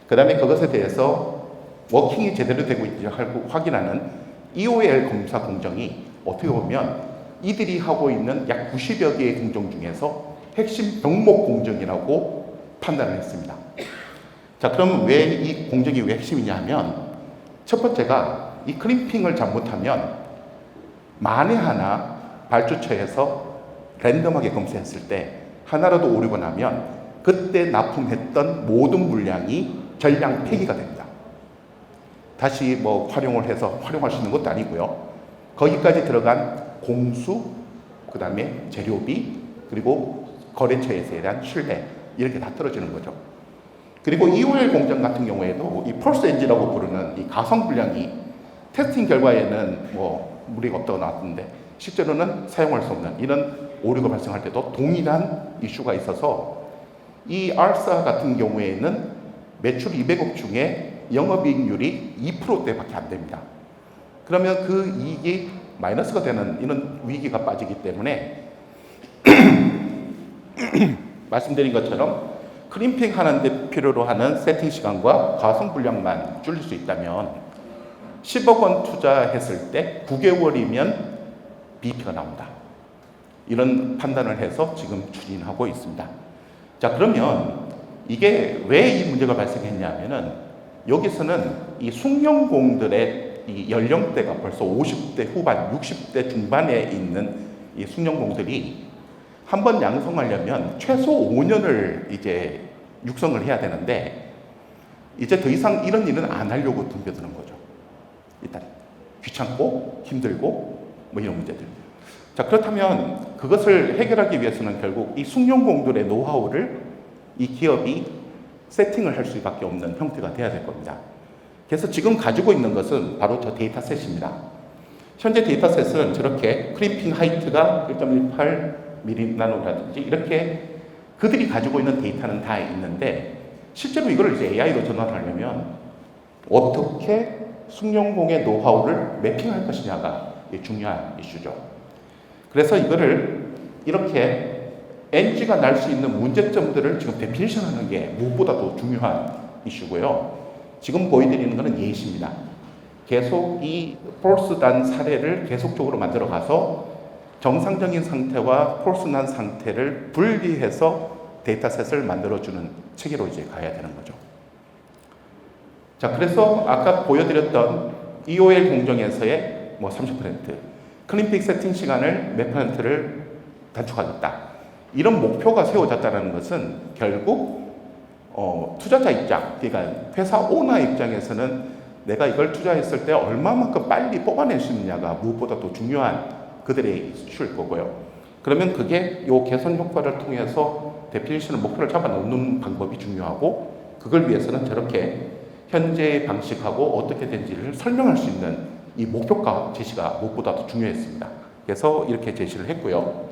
그 다음에 그것에 대해서 워킹이 제대로 되고 있는지 확인하는 EOL 검사 공정이 어떻게 보면 이들이 하고 있는 약 90여 개의 공정 중에서 핵심 병목 공정이라고 판단을 했습니다. 자, 그럼 왜 이 공정이 왜 핵심이냐 하면 첫 번째가 이 크림핑을 잘못하면 만에 하나 발주처에서 랜덤하게 검사했을 때 하나라도 오류가 나면 그때 납품했던 모든 물량이 전량 폐기가 됩니다. 다시 활용을 해서 활용할 수 있는 것도 아니고요. 거기까지 들어간 공수, 그 다음에 재료비, 그리고 거래처에 대한 신뢰, 이렇게 다 떨어지는 거죠. 그리고 EOL 공정 같은 경우에도 이 펄스 엔진이라고 부르는 이 가성 분량이 테스팅 결과에는 무리가 없다고 나왔는데 실제로는 사용할 수 없는 이런 오류가 발생할 때도 동일한 이슈가 있어서 이 알사 같은 경우에는 매출 200억 중에 영업이익률이 2%대밖에 안 됩니다. 그러면 그 이익이 마이너스가 되는 이런 위기가 빠지기 때문에 말씀드린 것처럼 크림핑 하는데 필요로 하는 세팅 시간과 가성 분량만 줄일 수 있다면 10억 원 투자했을 때 9개월이면 BP가 나온다. 이런 판단을 해서 지금 추진하고 있습니다. 자, 그러면 이게 왜 이 문제가 발생했냐면은 여기서는 이 숙련공들의 이 연령대가 벌써 50대 후반, 60대 중반에 있는 이 숙련공들이 한번 양성하려면 최소 5년을 이제 육성을 해야 되는데 이제 더 이상 이런 일은 안 하려고 덤벼드는 거죠. 일단 귀찮고 힘들고 뭐 이런 문제들. 자, 그렇다면 그것을 해결하기 위해서는 결국 이 숙련공들의 노하우를 이 기업이 세팅을 할 수밖에 없는 형태가 돼야 될 겁니다. 그래서 지금 가지고 있는 것은 바로 저 데이터셋입니다. 현재 데이터셋은 저렇게 크림핑 하이트가 1.18mm 나노라든지 이렇게 그들이 가지고 있는 데이터는 다 있는데 실제로 이걸 이제 AI로 전환하려면 어떻게 숙련공의 노하우를 매핑할 것이냐가 중요한 이슈죠. 그래서 이거를 이렇게 NG가 날 수 있는 문제점들을 지금 데피니션하는 게 무엇보다도 중요한 이슈고요. 지금 보여드리는 것은 예시입니다. 계속 이 폴스단 사례를 계속적으로 만들어 가서 정상적인 상태와 폴스난 상태를 분리해서 데이터셋을 만들어주는 체계로 이제 가야 되는 거죠. 자, 그래서 아까 보여드렸던 EOL 공정에서의 뭐 30%, 클린픽 세팅 시간을 몇 %를 단축하겠다. 이런 목표가 세워졌다는 것은 결국 투자자 입장, 그러니까 회사 오너 입장에서는 내가 이걸 투자했을 때 얼마만큼 빨리 뽑아낼 수 있느냐가 무엇보다도 중요한 그들의 이슈일 거고요. 그러면 그게 요 개선 효과를 통해서 데피니션을 목표를 잡아 놓는 방법이 중요하고 그걸 위해서는 저렇게 현재의 방식하고 어떻게 된지를 설명할 수 있는 이 목표가 제시가 무엇보다도 중요했습니다. 그래서 이렇게 제시를 했고요.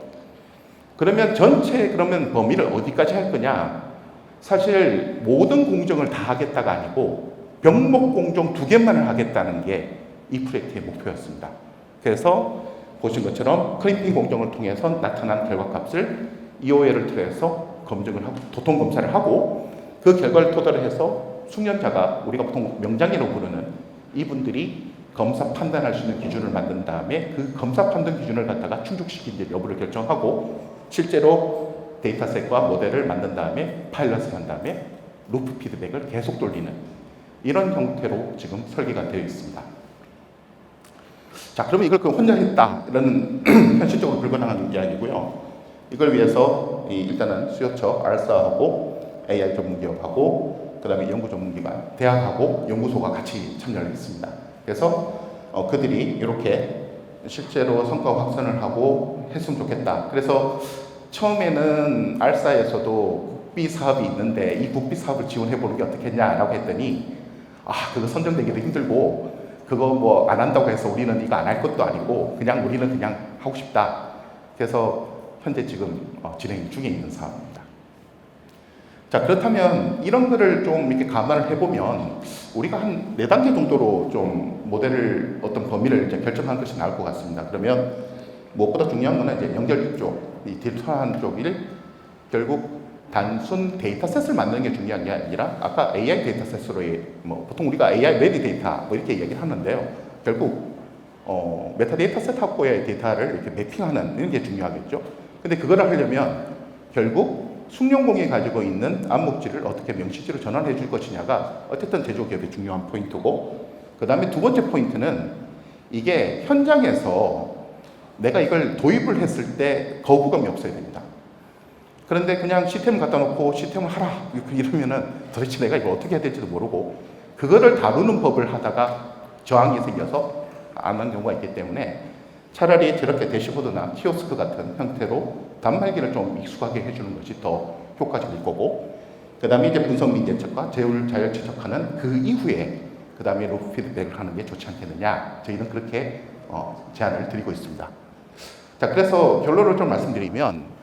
그러면 그러면 범위를 어디까지 할 거냐? 사실 모든 공정을 다 하겠다가 아니고 병목 공정 2개만을 하겠다는 게 이 프로젝트의 목표였습니다. 그래서 보신 것처럼 클린핑 공정을 통해서 나타난 결과값을 EOL을 통해서 검증을 하고 도통 검사를 하고 그 결과를 토대로 해서 숙련자가 우리가 보통 명장이라고 부르는 이분들이 검사 판단할 수 있는 기준을 만든 다음에 그 검사 판단 기준을 갖다가 충족시킨지 여부를 결정하고 실제로 데이터셋과 모델을 만든 다음에 파일럿을 한 다음에 루프 피드백을 계속 돌리는 이런 형태로 지금 설계가 되어 있습니다. 자, 그러면 이걸 혼자 했다 이런 현실적으로 불가능한 게 아니고요. 이걸 위해서 일단은 수요처, 알사하고 AI 전문기업하고 그 다음에 연구 전문기관, 대학하고 연구소가 같이 참여를 했습니다. 그래서 그들이 이렇게 실제로 성과 확산을 하고 했으면 좋겠다. 그래서 처음에는 알사에서도 국비 사업이 있는데 이 국비 사업을 지원해 보는 게 어떻겠냐라고 했더니 그거 선정되기도 힘들고 그거 뭐 안 한다고 해서 우리는 이거 안 할 것도 아니고 그냥 우리는 그냥 하고 싶다. 그래서 현재 지금 진행 중에 있는 사업입니다. 자, 그렇다면 이런 거를 좀 이렇게 감안을 해보면 우리가 한 4단계 정도로 좀 모델을 어떤 범위를 이제 결정한 것이 나을 것 같습니다. 그러면 무엇보다 중요한 거는 이제 연결 쪽, 이 디지털한 쪽을 결국 단순 데이터셋을 만드는 게 중요한 게 아니라 아까 AI 데이터셋으로의 뭐 보통 우리가 AI 레디 데이터 뭐 이렇게 얘기를 하는데요. 결국 메타데이터 셋하고의 데이터를 이렇게 매핑하는 이런 게 중요하겠죠. 근데 그거를 하려면 결국 숙련공이 가지고 있는 암묵지를 어떻게 명시지로 전환해 줄 것이냐가 어쨌든 제조기업의 중요한 포인트고 그 다음에 두 번째 포인트는 이게 현장에서 내가 이걸 도입을 했을 때 거부감이 없어야 됩니다. 그런데 그냥 시스템을 갖다 놓고 시스템을 하라 이러면은 도대체 내가 이걸 어떻게 해야 될지도 모르고 그거를 다루는 법을 하다가 저항이 생겨서 안 하는 경우가 있기 때문에 차라리 저렇게 대시보드나 키오스크 같은 형태로 단말기를 좀 익숙하게 해주는 것이 더 효과적일 거고 그 다음에 이제 분석 민계측과 제휴 자율 채척하는 그 이후에 그 다음에 루프 피드백을 하는 게 좋지 않겠느냐 저희는 그렇게 제안을 드리고 있습니다. 자, 그래서 결론을 좀 말씀드리면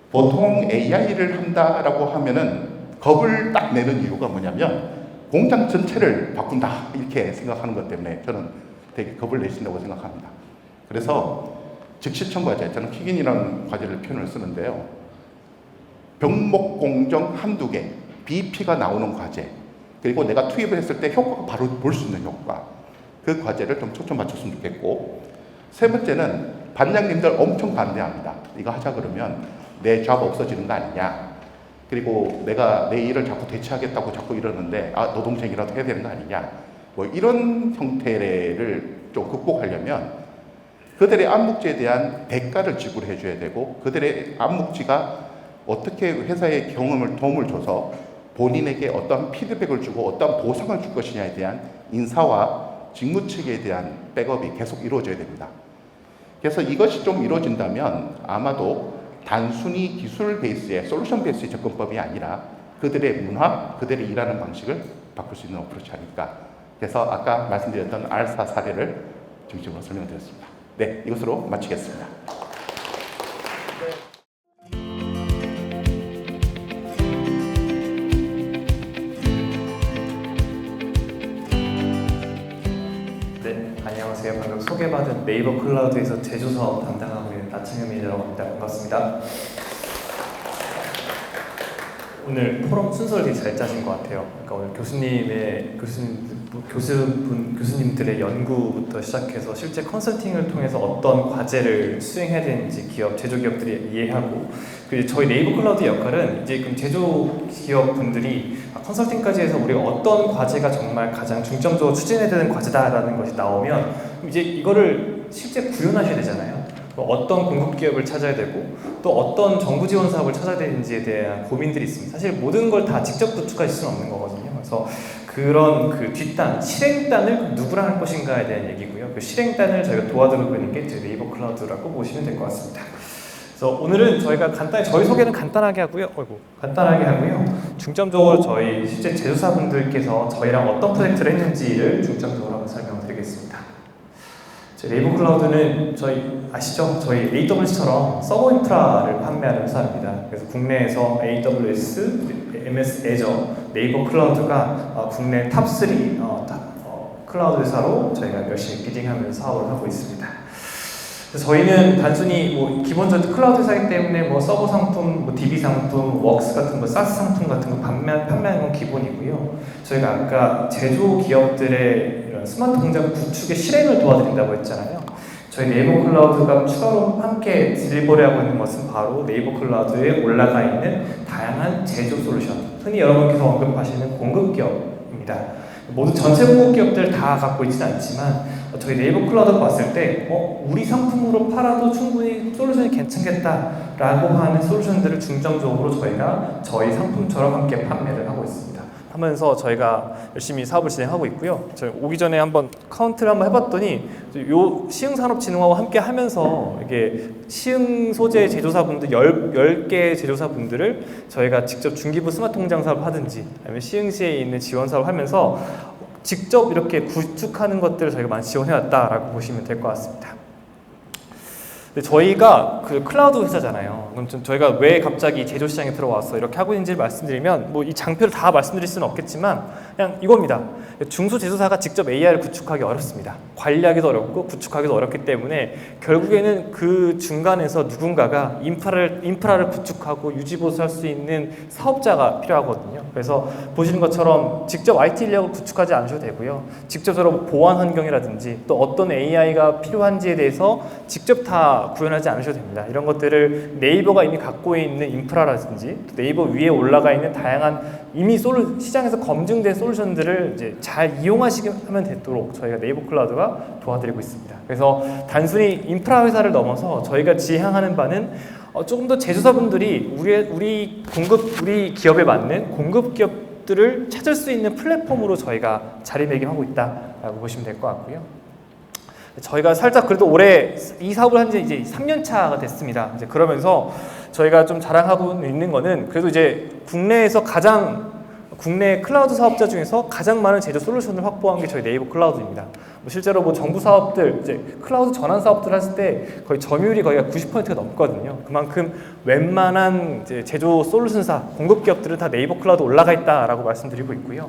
보통 AI를 한다라고 하면은 겁을 딱 내는 이유가 뭐냐면 공장 전체를 바꾼다 이렇게 생각하는 것 때문에 저는 되게 겁을 내신다고 생각합니다. 그래서 즉시청 과제, 저는 킥인이라는 과제를 표현을 쓰는데요. 병목 공정 한두 개, BP가 나오는 과제, 그리고 내가 투입을 했을 때 효과가 바로 볼 수 있는 효과, 그 과제를 좀 초점 맞췄으면 좋겠고, 세 번째는 반장님들 엄청 반대합니다. 이거 하자 그러면 내 잡 없어지는 거 아니냐, 그리고 내가 내 일을 자꾸 대체하겠다고 자꾸 이러는데 노동쟁이라도 해야 되는 거 아니냐, 뭐 이런 형태를 좀 극복하려면 그들의 암묵지에 대한 대가를 지불해 줘야 되고, 그들의 암묵지가 어떻게 회사의 도움을 줘서 본인에게 어떤 피드백을 주고 어떤 보상을 줄 것이냐에 대한 인사와 직무체계에 대한 백업이 계속 이루어져야 됩니다. 그래서 이것이 좀 이루어진다면 아마도 단순히 기술 베이스의 솔루션 베이스의 접근법이 아니라 그들의 문화, 그들의 일하는 방식을 바꿀 수 있는 어프로치 아닐까. 그래서 아까 말씀드렸던 알사 사례를 중심으로 설명드렸습니다. 네, 이것으로 마치겠습니다. 네, 안녕하세요. 방금 소개받은 네이버 클라우드에서 제조사업 담당하고 있는 나창현 매니저라고 합니다. 반갑습니다. 오늘 포럼 순서를 되게 잘 짜신 것 같아요. 그러니까 오늘 교수님들의 연구부터 시작해서 실제 컨설팅을 통해서 어떤 과제를 수행해야 되는지 제조기업들이 이해하고, 그리고 저희 네이버 클라우드의 역할은 이제 그럼 제조기업분들이 컨설팅까지 해서 우리가 어떤 과제가 정말 가장 중점적으로 추진해야 되는 과제다라는 것이 나오면 이제 이거를 실제 구현하셔야 되잖아요. 어떤 공급기업을 찾아야 되고 또 어떤 정부 지원 사업을 찾아야 되는지에 대한 고민들이 있습니다. 사실 모든 걸 다 직접 구축하실 수는 없는 거거든요. 그래서 그런 그 뒷단, 실행단을 누구랑 할 것인가에 대한 얘기고요. 그 실행단을 저희가 도와드리고 있는 게 저희 네이버 클라우드라고 보시면 될 것 같습니다. 그래서 오늘은 저희가 저희 소개는 간단하게 하고요. 중점적으로 저희 실제 제조사분들께서 저희랑 어떤 프로젝트를 했는지를 중점적으로 한번 설명드리겠습니다. 저희 네이버 클라우드는 저희 아시죠? 저희 AWS처럼 서버 인프라를 판매하는 회사입니다. 그래서 국내에서 AWS, MS 애저, 네이버 클라우드가 국내 탑3 클라우드 회사로 저희가 열심히 비딩하면서 사업을 하고 있습니다. 그래서 저희는 단순히 기본적으로 클라우드 회사이기 때문에 서버 상품, DB 상품, 웍스 같은 사스 상품 같은 거 판매하는 건 기본이고요. 저희가 아까 제조 기업들의 이런 스마트 공장 구축의 실행을 도와드린다고 했잖아요. 저희 네이버 클라우드가 추가로 함께 딜리버리하고 있는 것은 바로 네이버 클라우드에 올라가 있는 다양한 제조 솔루션, 흔히 여러분께서 언급하시는 공급기업입니다. 모두 전체 공급기업들 다 갖고 있지는 않지만 저희 네이버 클라우드 봤을 때 우리 상품으로 팔아도 충분히 솔루션이 괜찮겠다라고 하는 솔루션들을 중점적으로 저희가 저희 상품처럼 함께 판매를 하고 있습니다. 하면서 저희가 열심히 사업을 진행하고 있고요. 저희 오기 전에 한번 카운트를 한번 해봤더니 요 시흥산업진흥하고 함께 하면서 이게 시흥 소재 제조사분들 10개 제조사분들을 저희가 직접 중기부 스마트 공장 사업을 하든지 아니면 시흥시에 있는 지원 사업을 하면서 직접 이렇게 구축하는 것들을 저희가 많이 지원해왔다라고 보시면 될 것 같습니다. 근데 저희가 그 클라우드 회사잖아요. 그럼 좀 저희가 왜 갑자기 제조 시장에 들어와서 이렇게 하고 있는지를 말씀드리면 이 장표를 다 말씀드릴 수는 없겠지만 그냥 이겁니다. 중소제조사가 직접 AI를 구축하기 어렵습니다. 관리하기도 어렵고 구축하기도 어렵기 때문에 결국에는 그 중간에서 누군가가 인프라를 구축하고 유지보수할 수 있는 사업자가 필요하거든요. 그래서 보시는 것처럼 직접 IT 인력을 구축하지 않으셔도 되고요. 직접적으로 보안 환경이라든지 또 어떤 AI가 필요한지에 대해서 직접 다 구현하지 않으셔도 됩니다. 이런 것들을 네이버가 이미 갖고 있는 인프라라든지 네이버 위에 올라가 있는 다양한 이미 시장에서 검증된 솔루션들을 이제 잘 이용하시면 되도록 저희가 네이버 클라우드가 도와드리고 있습니다. 그래서 단순히 인프라 회사를 넘어서 저희가 지향하는 바는 조금 더 제조사분들이 우리 기업에 맞는 공급 기업들을 찾을 수 있는 플랫폼으로 저희가 자리매김하고 있다라고 보시면 될 것 같고요. 저희가 살짝 그래도 올해 이 사업을 한 지 이제 3년 차가 됐습니다. 이제 그러면서 저희가 좀 자랑하고 있는 거는 그래도 이제 국내 클라우드 사업자 중에서 가장 많은 제조 솔루션을 확보한 게 저희 네이버 클라우드입니다. 실제로 정부 사업들, 이제 클라우드 전환 사업들 했을 때 거의 점유율이 거의 90%가 넘거든요. 그만큼 웬만한 이제 제조 솔루션사, 공급 기업들은 다 네이버 클라우드 올라가 있다라고 말씀드리고 있고요.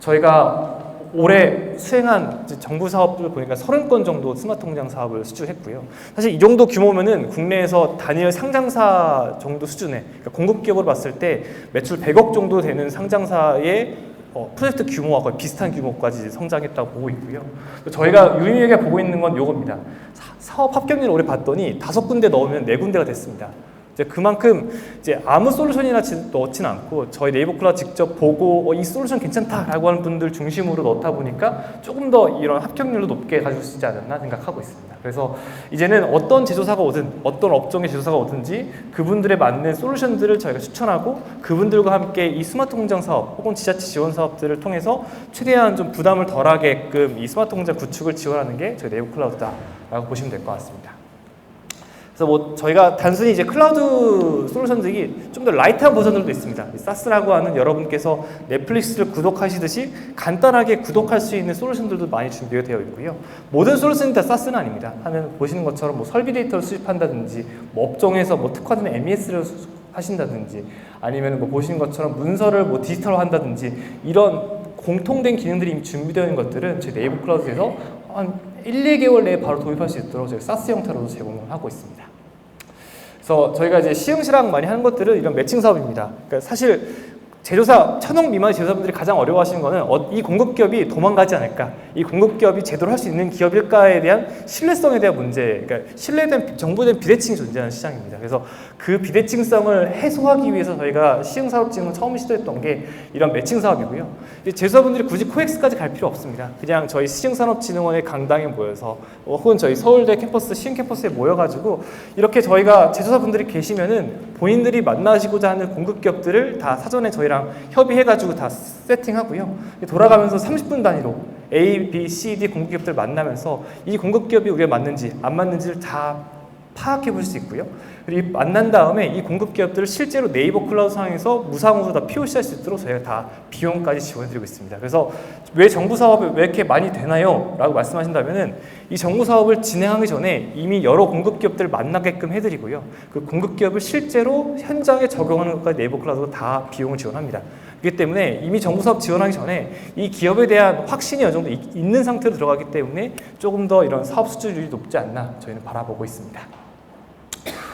저희가 올해 수행한 이제 정부 사업들 보니까 30건 정도 스마트 통장 사업을 수주했고요. 사실 이 정도 규모면은 국내에서 단일 상장사 정도 수준의, 그러니까 공급 기업으로 봤을 때 매출 100억 정도 되는 상장사의 프로젝트 규모와 거의 비슷한 규모까지 성장했다고 보고 있고요. 저희가 유의미하게 보고 있는 건 요겁니다. 사업 합격률을 올해 봤더니 5군데 넣으면 4군데가 됐습니다. 이제 그만큼 이제 아무 솔루션이나 넣지는 않고 저희 네이버 클라우드 직접 보고 이 솔루션 괜찮다라고 하는 분들 중심으로 넣다 보니까 조금 더 이런 합격률도 높게 가질 수 있지 않았나 생각하고 있습니다. 그래서 이제는 어떤 제조사가 오든 어떤 업종의 제조사가 오든지 그분들에 맞는 솔루션들을 저희가 추천하고 그분들과 함께 이 스마트 공장 사업 혹은 지자체 지원 사업들을 통해서 최대한 좀 부담을 덜하게끔 이 스마트 공장 구축을 지원하는 게 저희 네이버 클라우드다라고 보시면 될 것 같습니다. 그래서 뭐 저희가 단순히 이제 클라우드 솔루션들이 좀 더 라이트한 버전들도 있습니다. 사스라고 하는 여러분께서 넷플릭스를 구독하시듯이 간단하게 구독할 수 있는 솔루션들도 많이 준비가 되어 있고요. 모든 솔루션이 다 사스는 아닙니다. 하면 보시는 것처럼 뭐 설비 데이터를 수집한다든지, 뭐 업종에서 뭐 특화된 MES를 하신다든지, 아니면 뭐 보시는 것처럼 문서를 뭐 디지털화 한다든지 이런 공통된 기능들이 이미 준비되어 있는 것들은 저희 네이버 클라우드에서 한 1, 2개월 내에 바로 도입할 수 있도록 저희 사스 형태로도 제공을 하고 있습니다. 그래서 저희가 이제 시흥시랑 많이 하는 것들은 이런 매칭 사업입니다. 그러니까 사실 제조사 1,000억 미만의 제조사분들이 가장 어려워하시는 거는 이 공급기업이 도망가지 않을까, 이 공급기업이 제대로 할 수 있는 기업일까에 대한 신뢰성에 대한 문제, 그러니까 신뢰에 대한 정보에 대한 비대칭이 존재하는 시장입니다. 그래서 그 비대칭성을 해소하기 위해서 저희가 시흥사업진흥을 처음 시도했던 게 이런 매칭 사업이고요. 제조사분들이 굳이 코엑스까지 갈 필요 없습니다. 그냥 저희 시흥산업진흥원의 강당에 모여서 혹은 저희 서울대 캠퍼스, 시흥 캠퍼스에 모여가지고 이렇게 저희가 제조사분들이 계시면은 본인들이 만나시고자 하는 공급기업들을 다 사전에 저희랑 협의해가지고 다 세팅하고요. 돌아가면서 30분 단위로 A, B, C, D 공급기업들 만나면서 이 공급기업이 우리가 맞는지 안 맞는지를 다 파악해 볼 수 있고요. 그리고 만난 다음에 이 공급기업들을 실제로 네이버 클라우드 상에서 무상으로 다 POC 할 수 있도록 저희가 다 비용까지 지원해드리고 있습니다. 그래서 왜 정부 사업이 왜 이렇게 많이 되나요? 라고 말씀하신다면은 이 정부 사업을 진행하기 전에 이미 여러 공급기업들을 만나게끔 해드리고요. 그 공급기업을 실제로 현장에 적용하는 것까지 네이버 클라우드가 다 비용을 지원합니다. 그렇기 때문에 이미 정부 사업 지원하기 전에 이 기업에 대한 확신이 어느 정도 있는 상태로 들어가기 때문에 조금 더 이런 사업 수주율이 높지 않나 저희는 바라보고 있습니다.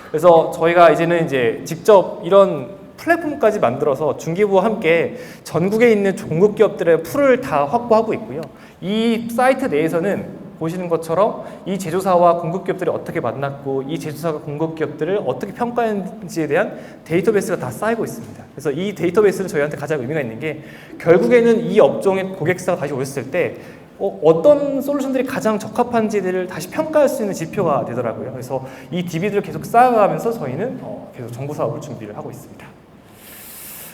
그래서 저희가 이제는 이제 직접 이런 플랫폼까지 만들어서 중기부와 함께 전국에 있는 공급기업들의 풀을 다 확보하고 있고요. 이 사이트 내에서는 보시는 것처럼 이 제조사와 공급기업들이 어떻게 만났고 이 제조사가 공급기업들을 어떻게 평가했는지에 대한 데이터베이스가 다 쌓이고 있습니다. 그래서 이 데이터베이스는 저희한테 가장 의미가 있는 게 결국에는 이 업종의 고객사가 다시 오셨을 때 어떤 솔루션들이 가장 적합한지를 다시 평가할 수 있는 지표가 되더라고요. 그래서 이 DB들을 계속 쌓아가면서 저희는 계속 정부 사업을 준비를 하고 있습니다.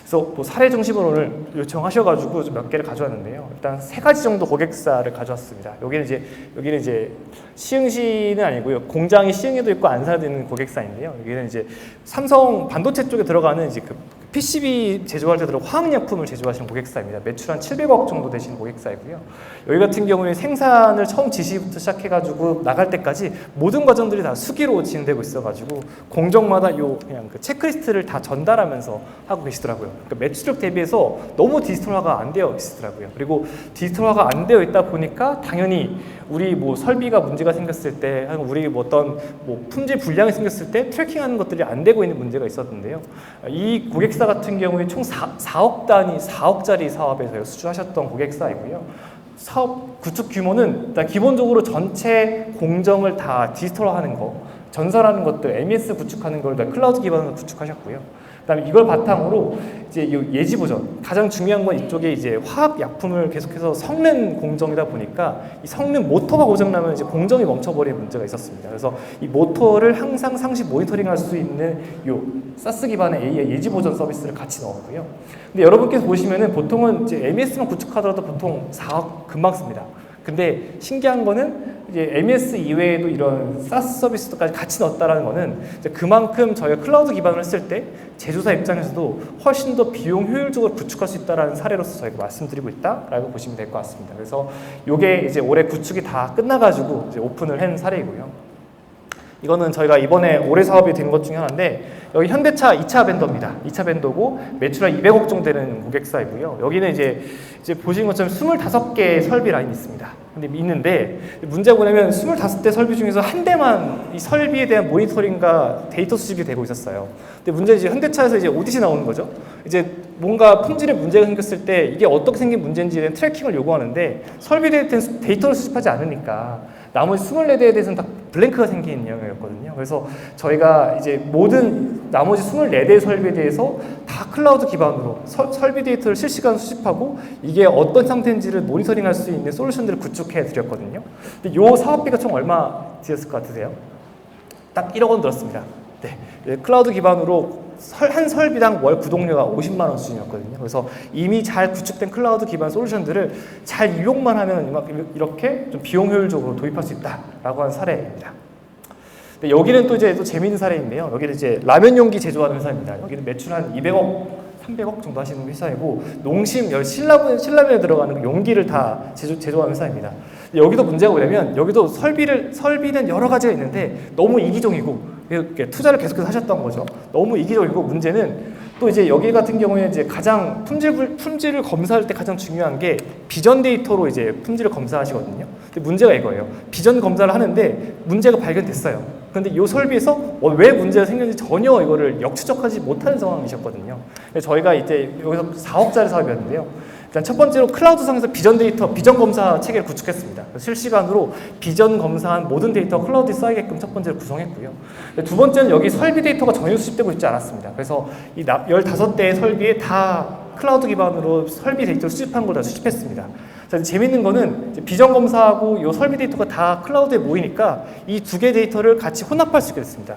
그래서 뭐 사례 중심으로 오늘 요청하셔가지고 좀 몇 개를 가져왔는데요. 일단 3가지 정도 고객사를 가져왔습니다. 여기는 이제 시흥시는 아니고요. 공장이 시흥에도 있고 안산에도 있는 고객사인데요. 여기는 이제 삼성 반도체 쪽에 들어가는 이제 그 PCB 제조할 때 들어가 화학약품을 제조하시는 고객사입니다. 매출 한 700억 정도 되시는 고객사이고요. 여기 같은 경우에 생산을 처음 지시부터 시작해가지고 나갈 때까지 모든 과정들이 다 수기로 진행되고 있어가지고 공정마다 그냥 그 체크리스트를 다 전달하면서 하고 계시더라고요. 그러니까 매출력 대비해서 너무 디지털화가 안 되어 있더라고요. 그리고 디지털화가 안 되어 있다 보니까 당연히 우리 뭐 설비가 문제가 생겼을 때, 우리 뭐 어떤 뭐 품질 불량이 생겼을 때 트래킹하는 것들이 안 되고 있는 문제가 있었는데요. 이 고객사 같은 경우에 총 4억 단위, 4억짜리 사업에서 수주하셨던 고객사이고요. 사업 구축 규모는 일단 기본적으로 전체 공정을 다 디지털화하는 거, 전산하는 것들, MES 구축하는 걸 다 클라우드 기반으로 구축하셨고요. 그다음에 이걸 바탕으로 이제 예지 보전, 가장 중요한 건 이쪽에 이제 화학 약품을 계속해서 섞는 공정이다 보니까 이 섞는 모터가 고장나면 이제 공정이 멈춰버리는 문제가 있었습니다. 그래서 이 모터를 항상 상시 모니터링할 수 있는 요 사스 기반의 AI 예지 보전 서비스를 같이 넣었고요. 근데 여러분께서 보시면은 보통은 이제 MES만 구축하더라도 보통 4억 금방 씁니다. 근데 신기한 거는 이제 MES 이외에도 이런 사스 서비스까지 같이 넣었다라는 거는 이제 그만큼 저희가 클라우드 기반을 했을 때 제조사 입장에서도 훨씬 더 비용 효율적으로 구축할 수 있다라는 사례로서 저희가 말씀드리고 있다라고 보시면 될 것 같습니다. 그래서 이게 이제 올해 구축이 다 끝나가지고 이제 오픈을 한 사례이고요. 이거는 저희가 이번에 올해 사업이 된 것 중에 하나인데 여기 현대차 2차 벤더입니다. 2차 벤더고 매출 한 200억 정도 되는 고객사이고요. 여기는 이제 보시는 것처럼 25개의 설비 라인이 있습니다. 근데 있는데 문제가 뭐냐면 25대 설비 중에서 한 대만 이 설비에 대한 모니터링과 데이터 수집이 되고 있었어요. 근데 문제는 이제 현대차에서 이제 오디시 나오는 거죠. 이제 뭔가 품질에 문제가 생겼을 때 이게 어떻게 생긴 문제인지에 대한 트래킹을 요구하는데 설비 데이터를 수집하지 않으니까 나머지 24대에 대해서는 다 블랭크가 생긴 영역이었거든요. 그래서 저희가 이제 모든 나머지 24대 설비에 대해서 다 클라우드 기반으로 설비 데이터를 실시간 수집하고 이게 어떤 상태인지를 모니터링할 수 있는 솔루션들을 구축해 드렸거든요. 근데 이 사업비가 총 얼마 들었을 것 같으세요? 딱 1억 원 들었습니다. 네, 클라우드 기반으로 한 설비당 월 구독료가 50만 원 수준이었거든요. 그래서 이미 잘 구축된 클라우드 기반 솔루션들을 잘 이용만 하면 이렇게 좀 비용 효율적으로 도입할 수 있다라고 하는 사례입니다. 근데 여기는 또 이제 또 재미있는 사례인데요. 여기는 이제 라면 용기 제조하는 회사입니다. 여기는 매출 한 200억, 300억 정도 하시는 회사이고 농심, 신라면에 들어가는 그 용기를 다 제조하는 회사입니다. 여기도 문제가 뭐냐면 여기도 설비는 여러 가지가 있는데 너무 이기적이고 이렇게 투자를 계속해서 하셨던 거죠. 너무 이기적이고 문제는 또 이제 여기 같은 경우에 이제 가장 품질을 검사할 때 가장 중요한 게 비전 데이터로 이제 품질을 검사하시거든요. 근데 문제가 이거예요. 비전 검사를 하는데 문제가 발견됐어요. 그런데 이 설비에서 왜 문제가 생겼는지 전혀 이거를 역추적하지 못하는 상황이셨거든요. 그래서 저희가 이제 여기서 4억짜리 사업이었는데요. 일단 첫 번째로 클라우드상에서 비전 검사 체계를 구축했습니다. 실시간으로 비전 검사한 모든 데이터가 클라우드에 쌓이게끔 첫 번째로 구성했고요. 두 번째는 여기 설비 데이터가 전혀 수집되고 있지 않았습니다. 그래서 이 15대의 설비에 다 클라우드 기반으로 설비 데이터를 수집한 걸 다 수집했습니다. 자, 재밌는 거는 비전 검사하고 이 설비 데이터가 다 클라우드에 모이니까 이 두 개 데이터를 같이 혼합할 수 있게 됐습니다.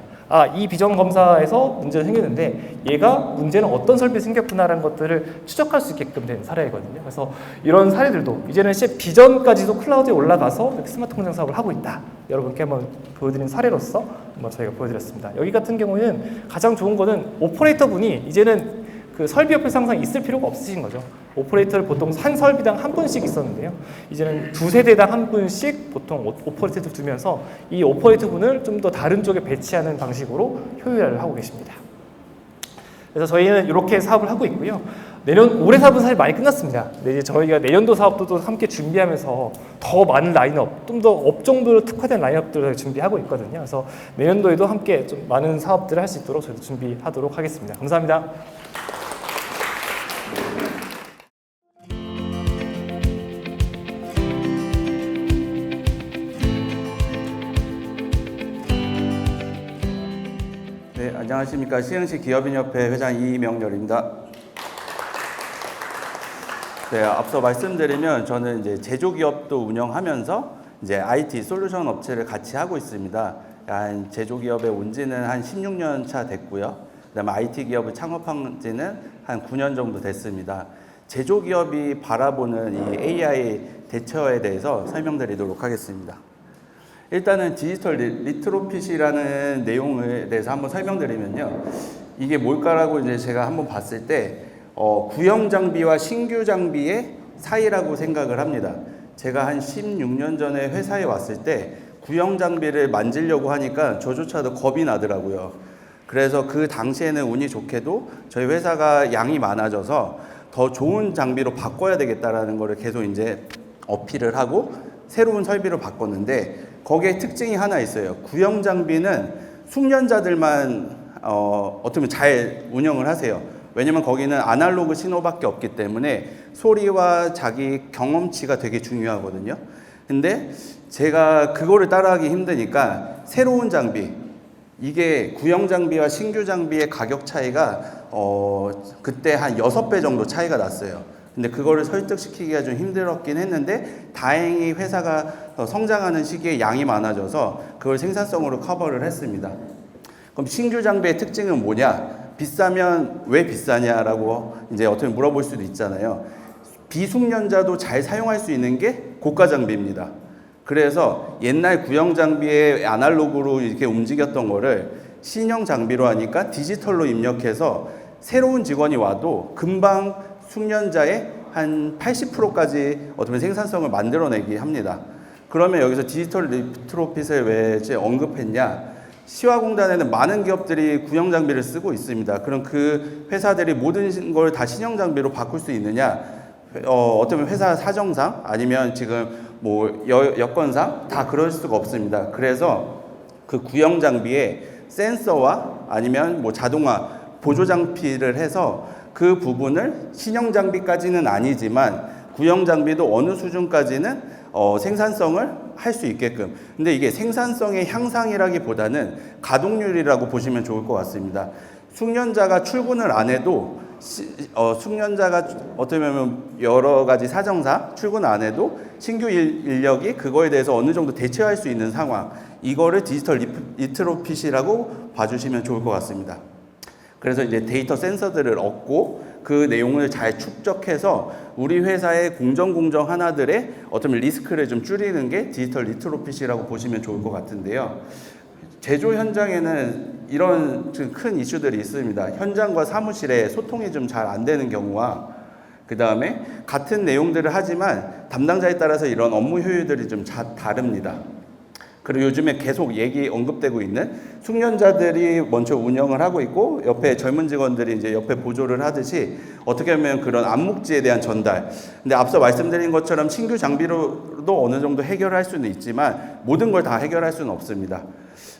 이 비전 검사에서 문제가 생겼는데 얘가 문제는 어떤 설비에 생겼구나라는 것들을 추적할 수 있게끔 된 사례거든요. 그래서 이런 사례들도 이제는 비전까지도 클라우드에 올라가서 이렇게 스마트 공장 사업을 하고 있다. 여러분께 한번 보여드린 사례로서 한번 저희가 보여드렸습니다. 여기 같은 경우에는 가장 좋은 거는 오퍼레이터 분이 이제는 그 설비 옆에 항상 있을 필요가 없으신 거죠. 오퍼레이터를 보통 한 설비당 한 분씩 있었는데요. 이제는 두 세대당 한 분씩 보통 오퍼레이터를 두면서 이 오퍼레이터 분을 좀 더 다른 쪽에 배치하는 방식으로 효율화를 하고 계십니다. 그래서 저희는 이렇게 사업을 하고 있고요. 올해 사업은 사실 많이 끝났습니다. 근데 이제 저희가 내년도 사업도 또 함께 준비하면서 더 많은 라인업, 좀 더 업종별로 특화된 라인업들을 준비하고 있거든요. 그래서 내년도에도 함께 좀 많은 사업들을 할 수 있도록 저희도 준비하도록 하겠습니다. 감사합니다. 네, 안녕하십니까. 시흥시 기업인협회 회장 이명렬입니다. 네, 앞서 말씀드리면 저는 이제 제조기업도 운영하면서 이제 IT 솔루션 업체를 같이 하고 있습니다. 제조기업에 온 지는 한 16년 차 됐고요. 그다음에 IT 기업을 창업한 지는 한 9년 정도 됐습니다. 제조기업이 바라보는 이 AI 대처에 대해서 설명드리도록 하겠습니다. 일단은 디지털 리트로핏이라는 내용에 대해서 한번 설명드리면요. 이게 뭘까라고 이제 제가 한번 봤을 때 구형 장비와 신규 장비의 사이라고 생각을 합니다. 제가 한 16년 전에 회사에 왔을 때 구형 장비를 만지려고 하니까 저조차도 겁이 나더라고요. 그래서 그 당시에는 운이 좋게도 저희 회사가 양이 많아져서 더 좋은 장비로 바꿔야 되겠다라는 거를 계속 이제 어필을 하고 새로운 설비로 바꿨는데 거기에 특징이 하나 있어요. 구형 장비는 숙련자들만 어떻게 보면 잘 운영을 하세요. 왜냐면 거기는 아날로그 신호밖에 없기 때문에 소리와 자기 경험치가 되게 중요하거든요. 근데 제가 그거를 따라하기 힘드니까 새로운 장비, 이게 구형 장비와 신규 장비의 가격 차이가 그때 한 6배 정도 차이가 났어요. 근데 그거를 설득시키기가 좀 힘들었긴 했는데 다행히 회사가 성장하는 시기에 양이 많아져서 그걸 생산성으로 커버를 했습니다. 그럼 신규 장비의 특징은 뭐냐? 비싸면 왜 비싸냐라고 이제 어떻게 물어볼 수도 있잖아요. 비숙련자도 잘 사용할 수 있는 게 고가 장비입니다. 그래서 옛날 구형 장비에 아날로그로 이렇게 움직였던 거를 신형 장비로 하니까 디지털로 입력해서 새로운 직원이 와도 금방 숙련자의 한 80%까지 어떻게 생산성을 만들어내기 합니다. 그러면 여기서 디지털 리트로핏을 왜 언급했냐? 시화공단에는 많은 기업들이 구형 장비를 쓰고 있습니다. 그럼 그 회사들이 모든 걸 다 신형 장비로 바꿀 수 있느냐? 어쩌면 회사 사정상 아니면 지금 뭐 여건상 다 그럴 수가 없습니다. 그래서 그 구형 장비에 센서와 아니면 뭐 자동화 보조 장비를 해서 그 부분을 신형 장비까지는 아니지만 구형 장비도 어느 수준까지는 생산성을 할 수 있게끔. 근데 이게 생산성의 향상이라기보다는 가동률이라고 보시면 좋을 것 같습니다. 숙련자가 출근을 안 해도 숙련자가 어떻게 보면 여러 가지 사정상 출근 안 해도 신규 인력이 그거에 대해서 어느 정도 대처할 수 있는 상황. 이거를 디지털 리트로핏이라고 봐주시면 좋을 것 같습니다. 그래서 이제 데이터 센서들을 얻고 그 내용을 잘 축적해서 우리 회사의 공정 하나들의 어떤 리스크를 좀 줄이는 게 디지털 리트로핏이라고 보시면 좋을 것 같은데요. 제조 현장에는 이런 큰 이슈들이 있습니다. 현장과 사무실의 소통이 좀 잘 안 되는 경우와 그 다음에 같은 내용들을 하지만 담당자에 따라서 이런 업무 효율들이 좀 다릅니다. 그리고 요즘에 계속 언급되고 있는 숙련자들이 먼저 운영을 하고 있고 옆에 젊은 직원들이 이제 옆에 보조를 하듯이 어떻게 보면 그런 암묵지에 대한 전달. 근데 앞서 말씀드린 것처럼 신규 장비로도 어느 정도 해결할 수는 있지만 모든 걸 다 해결할 수는 없습니다.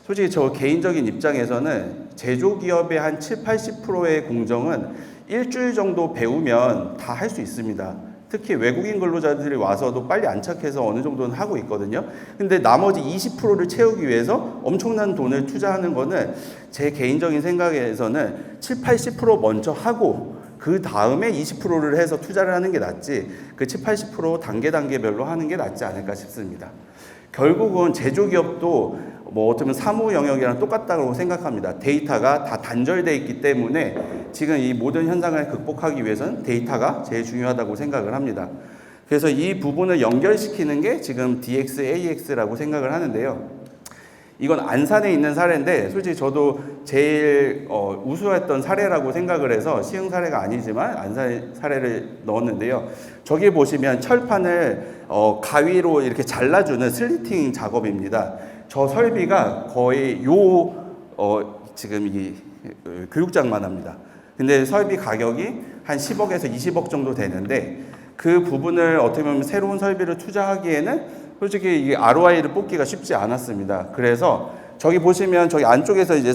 솔직히 저 개인적인 입장에서는 제조기업의 한 70-80%의 공정은 일주일 정도 배우면 다 할 수 있습니다. 특히 외국인 근로자들이 와서도 빨리 안착해서 어느 정도는 하고 있거든요. 근데 나머지 20%를 채우기 위해서 엄청난 돈을 투자하는 거는 제 개인적인 생각에서는 70-80% 먼저 하고 그 다음에 20%를 해서 투자를 하는 게 낫지 그 70-80% 단계별로 하는 게 낫지 않을까 싶습니다. 결국은 제조기업도 뭐 어쩌면 사무 영역이랑 똑같다고 생각합니다. 데이터가 다 단절되어 있기 때문에 지금 이 모든 현상을 극복하기 위해서는 데이터가 제일 중요하다고 생각을 합니다. 그래서 이 부분을 연결시키는 게 지금 DX, AX라고 생각을 하는데요. 이건 안산에 있는 사례인데 솔직히 저도 제일 우수했던 사례라고 생각을 해서 시흥 사례가 아니지만 안산 사례를 넣었는데요. 저기 보시면 철판을 가위로 이렇게 잘라주는 슬리팅 작업입니다. 저 설비가 거의 지금 이 교육장만 합니다. 근데 설비 가격이 한 10억에서 20억 정도 되는데 그 부분을 어떻게 보면 새로운 설비를 투자하기에는 솔직히 이 ROI를 뽑기가 쉽지 않았습니다. 그래서 저기 보시면 저기 안쪽에서 이제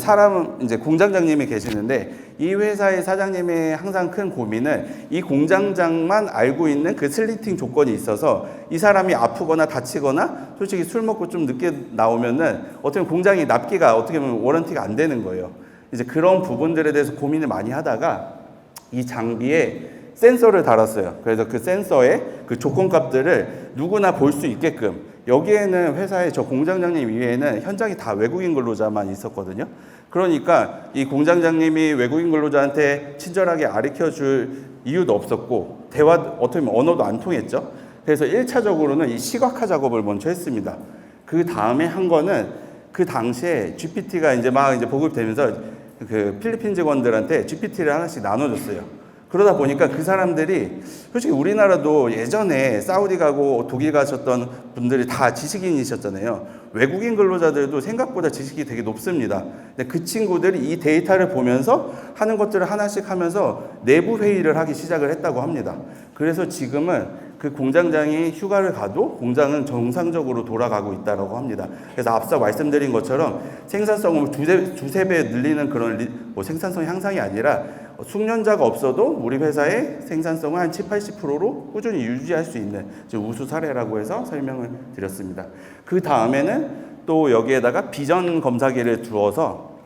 이제 공장장님이 계시는데 이 회사의 사장님의 항상 큰 고민은 이 공장장만 알고 있는 그 슬리팅 조건이 있어서 이 사람이 아프거나 다치거나 솔직히 술 먹고 좀 늦게 나오면은 어떻게 보면 공장이 납기가 어떻게 보면 워런티가 안 되는 거예요. 이제 그런 부분들에 대해서 고민을 많이 하다가 이 장비에 센서를 달았어요. 그래서 그 센서의 그 조건값들을 누구나 볼 수 있게끔 여기에는 회사의 저 공장장님 위에는 현장이 다 외국인 근로자만 있었거든요. 그러니까 이 공장장님이 외국인 근로자한테 친절하게 가르쳐 줄 이유도 없었고 대화 어떻게 보면 언어도 안 통했죠. 그래서 1차적으로는 이 시각화 작업을 먼저 했습니다. 그 다음에 한 거는 그 당시에 GPT가 이제 막 이제 보급되면서 그 필리핀 직원들한테 GPT를 하나씩 나눠줬어요. 그러다 보니까 그 사람들이 솔직히 우리나라도 예전에 사우디 가고 독일 가셨던 분들이 다 지식인이셨잖아요. 외국인 근로자들도 생각보다 지식이 되게 높습니다. 근데 그 친구들이 이 데이터를 보면서 하는 것들을 하나씩 하면서 내부 회의를 하기 시작을 했다고 합니다. 그래서 지금은 그 공장장이 휴가를 가도 공장은 정상적으로 돌아가고 있다고 합니다. 그래서 앞서 말씀드린 것처럼 생산성을 두세 배 늘리는 그런 생산성 향상이 아니라 숙련자가 없어도 우리 회사의 생산성을 한 70-80%로 꾸준히 유지할 수 있는 우수 사례라고 해서 설명을 드렸습니다. 그 다음에는 또 여기에다가 비전 검사기를 두어서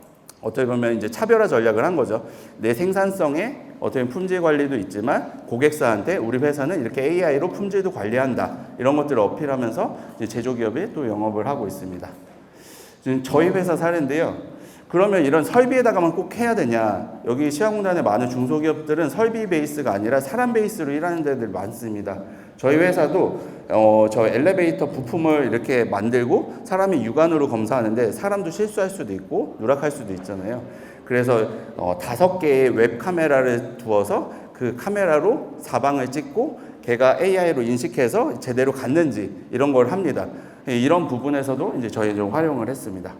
어떻게 보면 이제 차별화 전략을 한 거죠. 내 생산성에 어떻게 품질 관리도 있지만 고객사한테 우리 회사는 이렇게 AI로 품질도 관리한다. 이런 것들을 어필하면서 이제 제조기업이 또 영업을 하고 있습니다. 지금 저희 회사 사례인데요. 그러면 이런 설비에다가만 꼭 해야 되냐? 여기 시화공단의 많은 중소기업들은 설비 베이스가 아니라 사람 베이스로 일하는 데들 많습니다. 저희 회사도 저 엘리베이터 부품을 이렇게 만들고 사람이 육안으로 검사하는데 사람도 실수할 수도 있고 누락할 수도 있잖아요. 그래서 5개의 웹 카메라를 두어서 그 카메라로 사방을 찍고 걔가 AI로 인식해서 제대로 갔는지 이런 걸 합니다. 이런 부분에서도 이제 저희 좀 활용을 했습니다.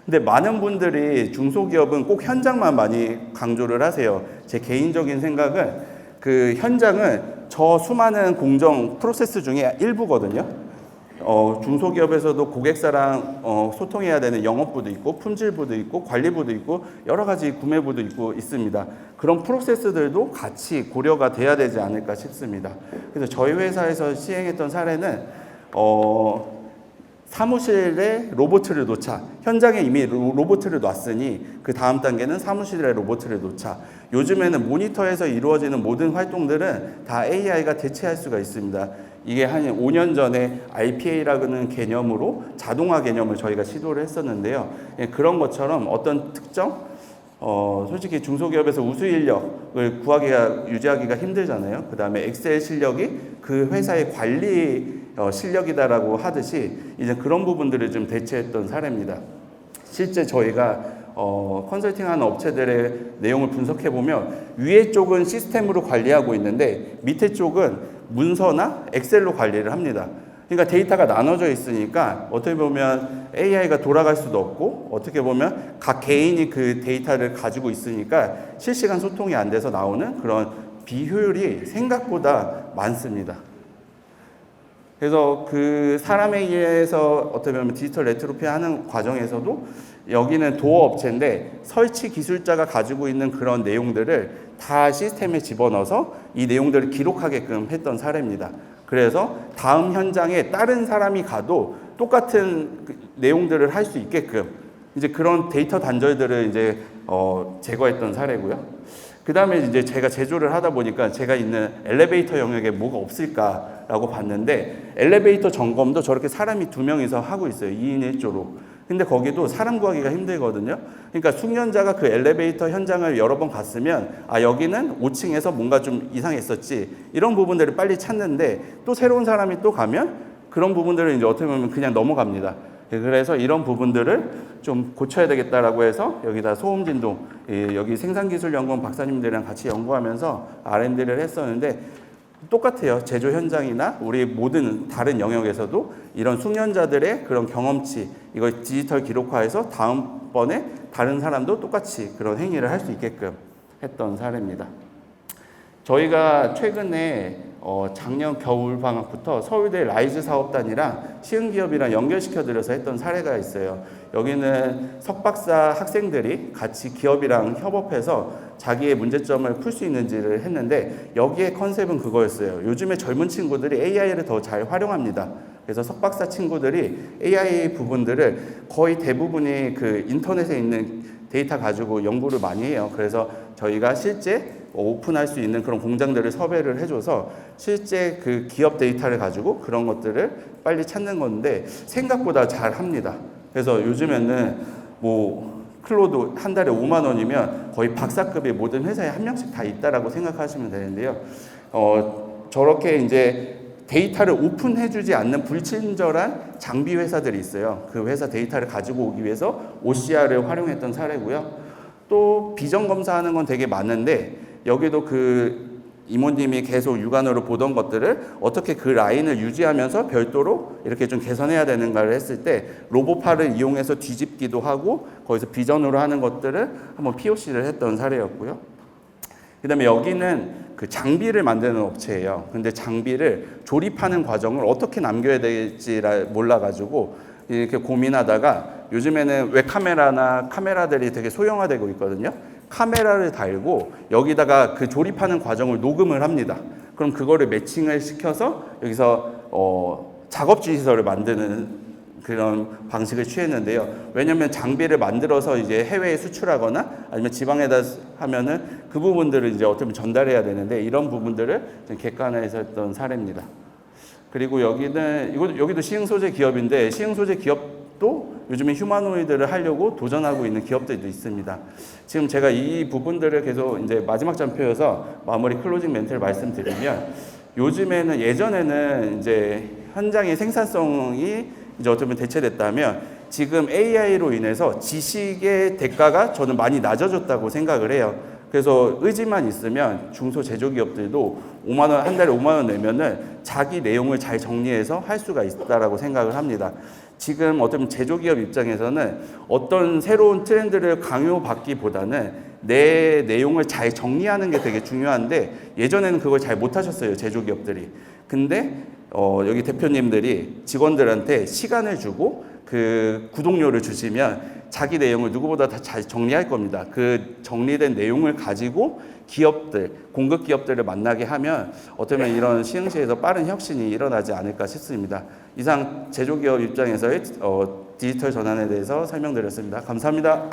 근데 많은 분들이 중소기업은 꼭 현장만 많이 강조를 하세요. 제 개인적인 생각은 그 현장은 저 수많은 공정 프로세스 중에 일부거든요. 중소기업에서도 고객사랑 소통해야 되는 영업부도 있고 품질부도 있고 관리부도 있고 여러 가지 구매부도 있고 있습니다. 그런 프로세스들도 같이 고려가 돼야 되지 않을까 싶습니다. 그래서 저희 회사에서 시행했던 사례는 사무실에 로봇을 놓자. 현장에 이미 로봇을 놨으니 그 다음 단계는 사무실에 로봇을 놓자. 요즘에는 모니터에서 이루어지는 모든 활동들은 다 AI가 대체할 수가 있습니다. 이게 한 5년 전에 RPA라는 개념으로 자동화 개념을 저희가 시도를 했었는데요. 그런 것처럼 어떤 특정 솔직히 중소기업에서 우수 인력을 구하기가 유지하기가 힘들잖아요. 그 다음에 엑셀 실력이 그 회사의 관리 실력이다라고 하듯이 이제 그런 부분들을 좀 대체했던 사례입니다. 실제 저희가 컨설팅하는 업체들의 내용을 분석해 보면 위에 쪽은 시스템으로 관리하고 있는데 밑에 쪽은 문서나 엑셀로 관리를 합니다. 그러니까 데이터가 나눠져 있으니까 어떻게 보면 AI가 돌아갈 수도 없고 어떻게 보면 각 개인이 그 데이터를 가지고 있으니까 실시간 소통이 안 돼서 나오는 그런 비효율이 생각보다 많습니다. 그래서 그 사람에 의해서 어떻게 보면 디지털 레트로피 하는 과정에서도 여기는 도어 업체인데 설치 기술자가 가지고 있는 그런 내용들을 다 시스템에 집어넣어서 이 내용들을 기록하게끔 했던 사례입니다. 그래서 다음 현장에 다른 사람이 가도 똑같은 내용들을 할 수 있게끔 이제 그런 데이터 단절들을 이제 제거했던 사례고요. 그 다음에 이제 제가 제조를 하다 보니까 제가 있는 엘리베이터 영역에 뭐가 없을까라고 봤는데 엘리베이터 점검도 저렇게 사람이 2명이서 하고 있어요. 2인 1조로. 근데 거기도 사람 구하기가 힘들거든요. 그러니까 숙련자가 그 엘리베이터 현장을 여러 번 갔으면 아 여기는 5층에서 뭔가 좀 이상했었지 이런 부분들을 빨리 찾는데 또 새로운 사람이 또 가면 그런 부분들을 이제 어떻게 보면 그냥 넘어갑니다. 그래서 이런 부분들을 좀 고쳐야 되겠다라고 해서 여기다 소음진동 여기 생산기술연구원 박사님들이랑 같이 연구하면서 R&D를 했었는데 똑같아요. 제조 현장이나 우리 모든 다른 영역에서도 이런 숙련자들의 그런 경험치 이걸 디지털 기록화해서 다음번에 다른 사람도 똑같이 그런 행위를 할 수 있게끔 했던 사례입니다. 저희가 최근에 작년 겨울 방학부터 서울대 라이즈 사업단이랑 시흥기업이랑 연결시켜드려서 했던 사례가 있어요. 여기는 석박사 학생들이 같이 기업이랑 협업해서 자기의 문제점을 풀 수 있는지를 했는데 여기에 컨셉은 그거였어요. 요즘에 젊은 친구들이 AI를 더 잘 활용합니다. 그래서 석박사 친구들이 AI 부분들을 거의 대부분이 그 인터넷에 있는 데이터 가지고 연구를 많이 해요. 그래서 저희가 실제 오픈할 수 있는 그런 공장들을 섭외를 해줘서 실제 그 기업 데이터를 가지고 그런 것들을 빨리 찾는 건데 생각보다 잘 합니다. 그래서 요즘에는 뭐 클로드 한 달에 5만 원이면 거의 박사급의 모든 회사에 한 명씩 다 있다라고 생각하시면 되는데요. 저렇게 이제 데이터를 오픈해주지 않는 불친절한 장비 회사들이 있어요. 그 회사 데이터를 가지고 오기 위해서 OCR을 활용했던 사례고요. 또 비전 검사하는 건 되게 많은데 여기도 그 이모님이 계속 육안으로 보던 것들을 어떻게 그 라인을 유지하면서 별도로 이렇게 좀 개선해야 되는가를 했을 때 로봇팔을 이용해서 뒤집기도 하고 거기서 비전으로 하는 것들을 한번 POC를 했던 사례였고요. 그 다음에 여기는 그 장비를 만드는 업체예요. 근데 장비를 조립하는 과정을 어떻게 남겨야 될지 몰라가지고 이렇게 고민하다가 요즘에는 웹카메라나 카메라들이 되게 소형화되고 있거든요. 카메라를 달고 여기다가 그 조립하는 과정을 녹음을 합니다. 그럼 그거를 매칭을 시켜서 여기서 작업지 시설을 만드는 그런 방식을 취했는데요. 왜냐하면 장비를 만들어서 이제 해외에 수출하거나 아니면 지방에다 하면은 그 부분들을 이제 어떻게 보면 전달해야 되는데 이런 부분들을 좀 객관화해서 했던 사례입니다. 그리고 여기도 시흥 소재 기업인데 시흥 소재 기업도 요즘에 휴머노이드를 하려고 도전하고 있는 기업들도 있습니다. 지금 제가 이 부분들을 계속 이제 마지막 장표여서 마무리 클로징 멘트를 말씀드리면 요즘에는 예전에는 이제 현장의 생산성이 이제 어떻게 보면 대체됐다면 지금 AI로 인해서 지식의 대가가 저는 많이 낮아졌다고 생각을 해요. 그래서 의지만 있으면 중소 제조기업들도 5만 원, 한 달에 5만 원 내면은 자기 내용을 잘 정리해서 할 수가 있다라고 생각을 합니다. 지금 어떤 제조기업 입장에서는 어떤 새로운 트렌드를 강요받기보다는 내 내용을 잘 정리하는 게 되게 중요한데 예전에는 그걸 잘 못하셨어요, 제조기업들이. 근데 여기 대표님들이 직원들한테 시간을 주고 그 구독료를 주시면 자기 내용을 누구보다 다 잘 정리할 겁니다. 그 정리된 내용을 가지고 기업들, 공급 기업들을 만나게 하면 어쩌면 이런 시흥시에서 빠른 혁신이 일어나지 않을까 싶습니다. 이상 제조기업 입장에서의 디지털 전환에 대해서 설명드렸습니다. 감사합니다.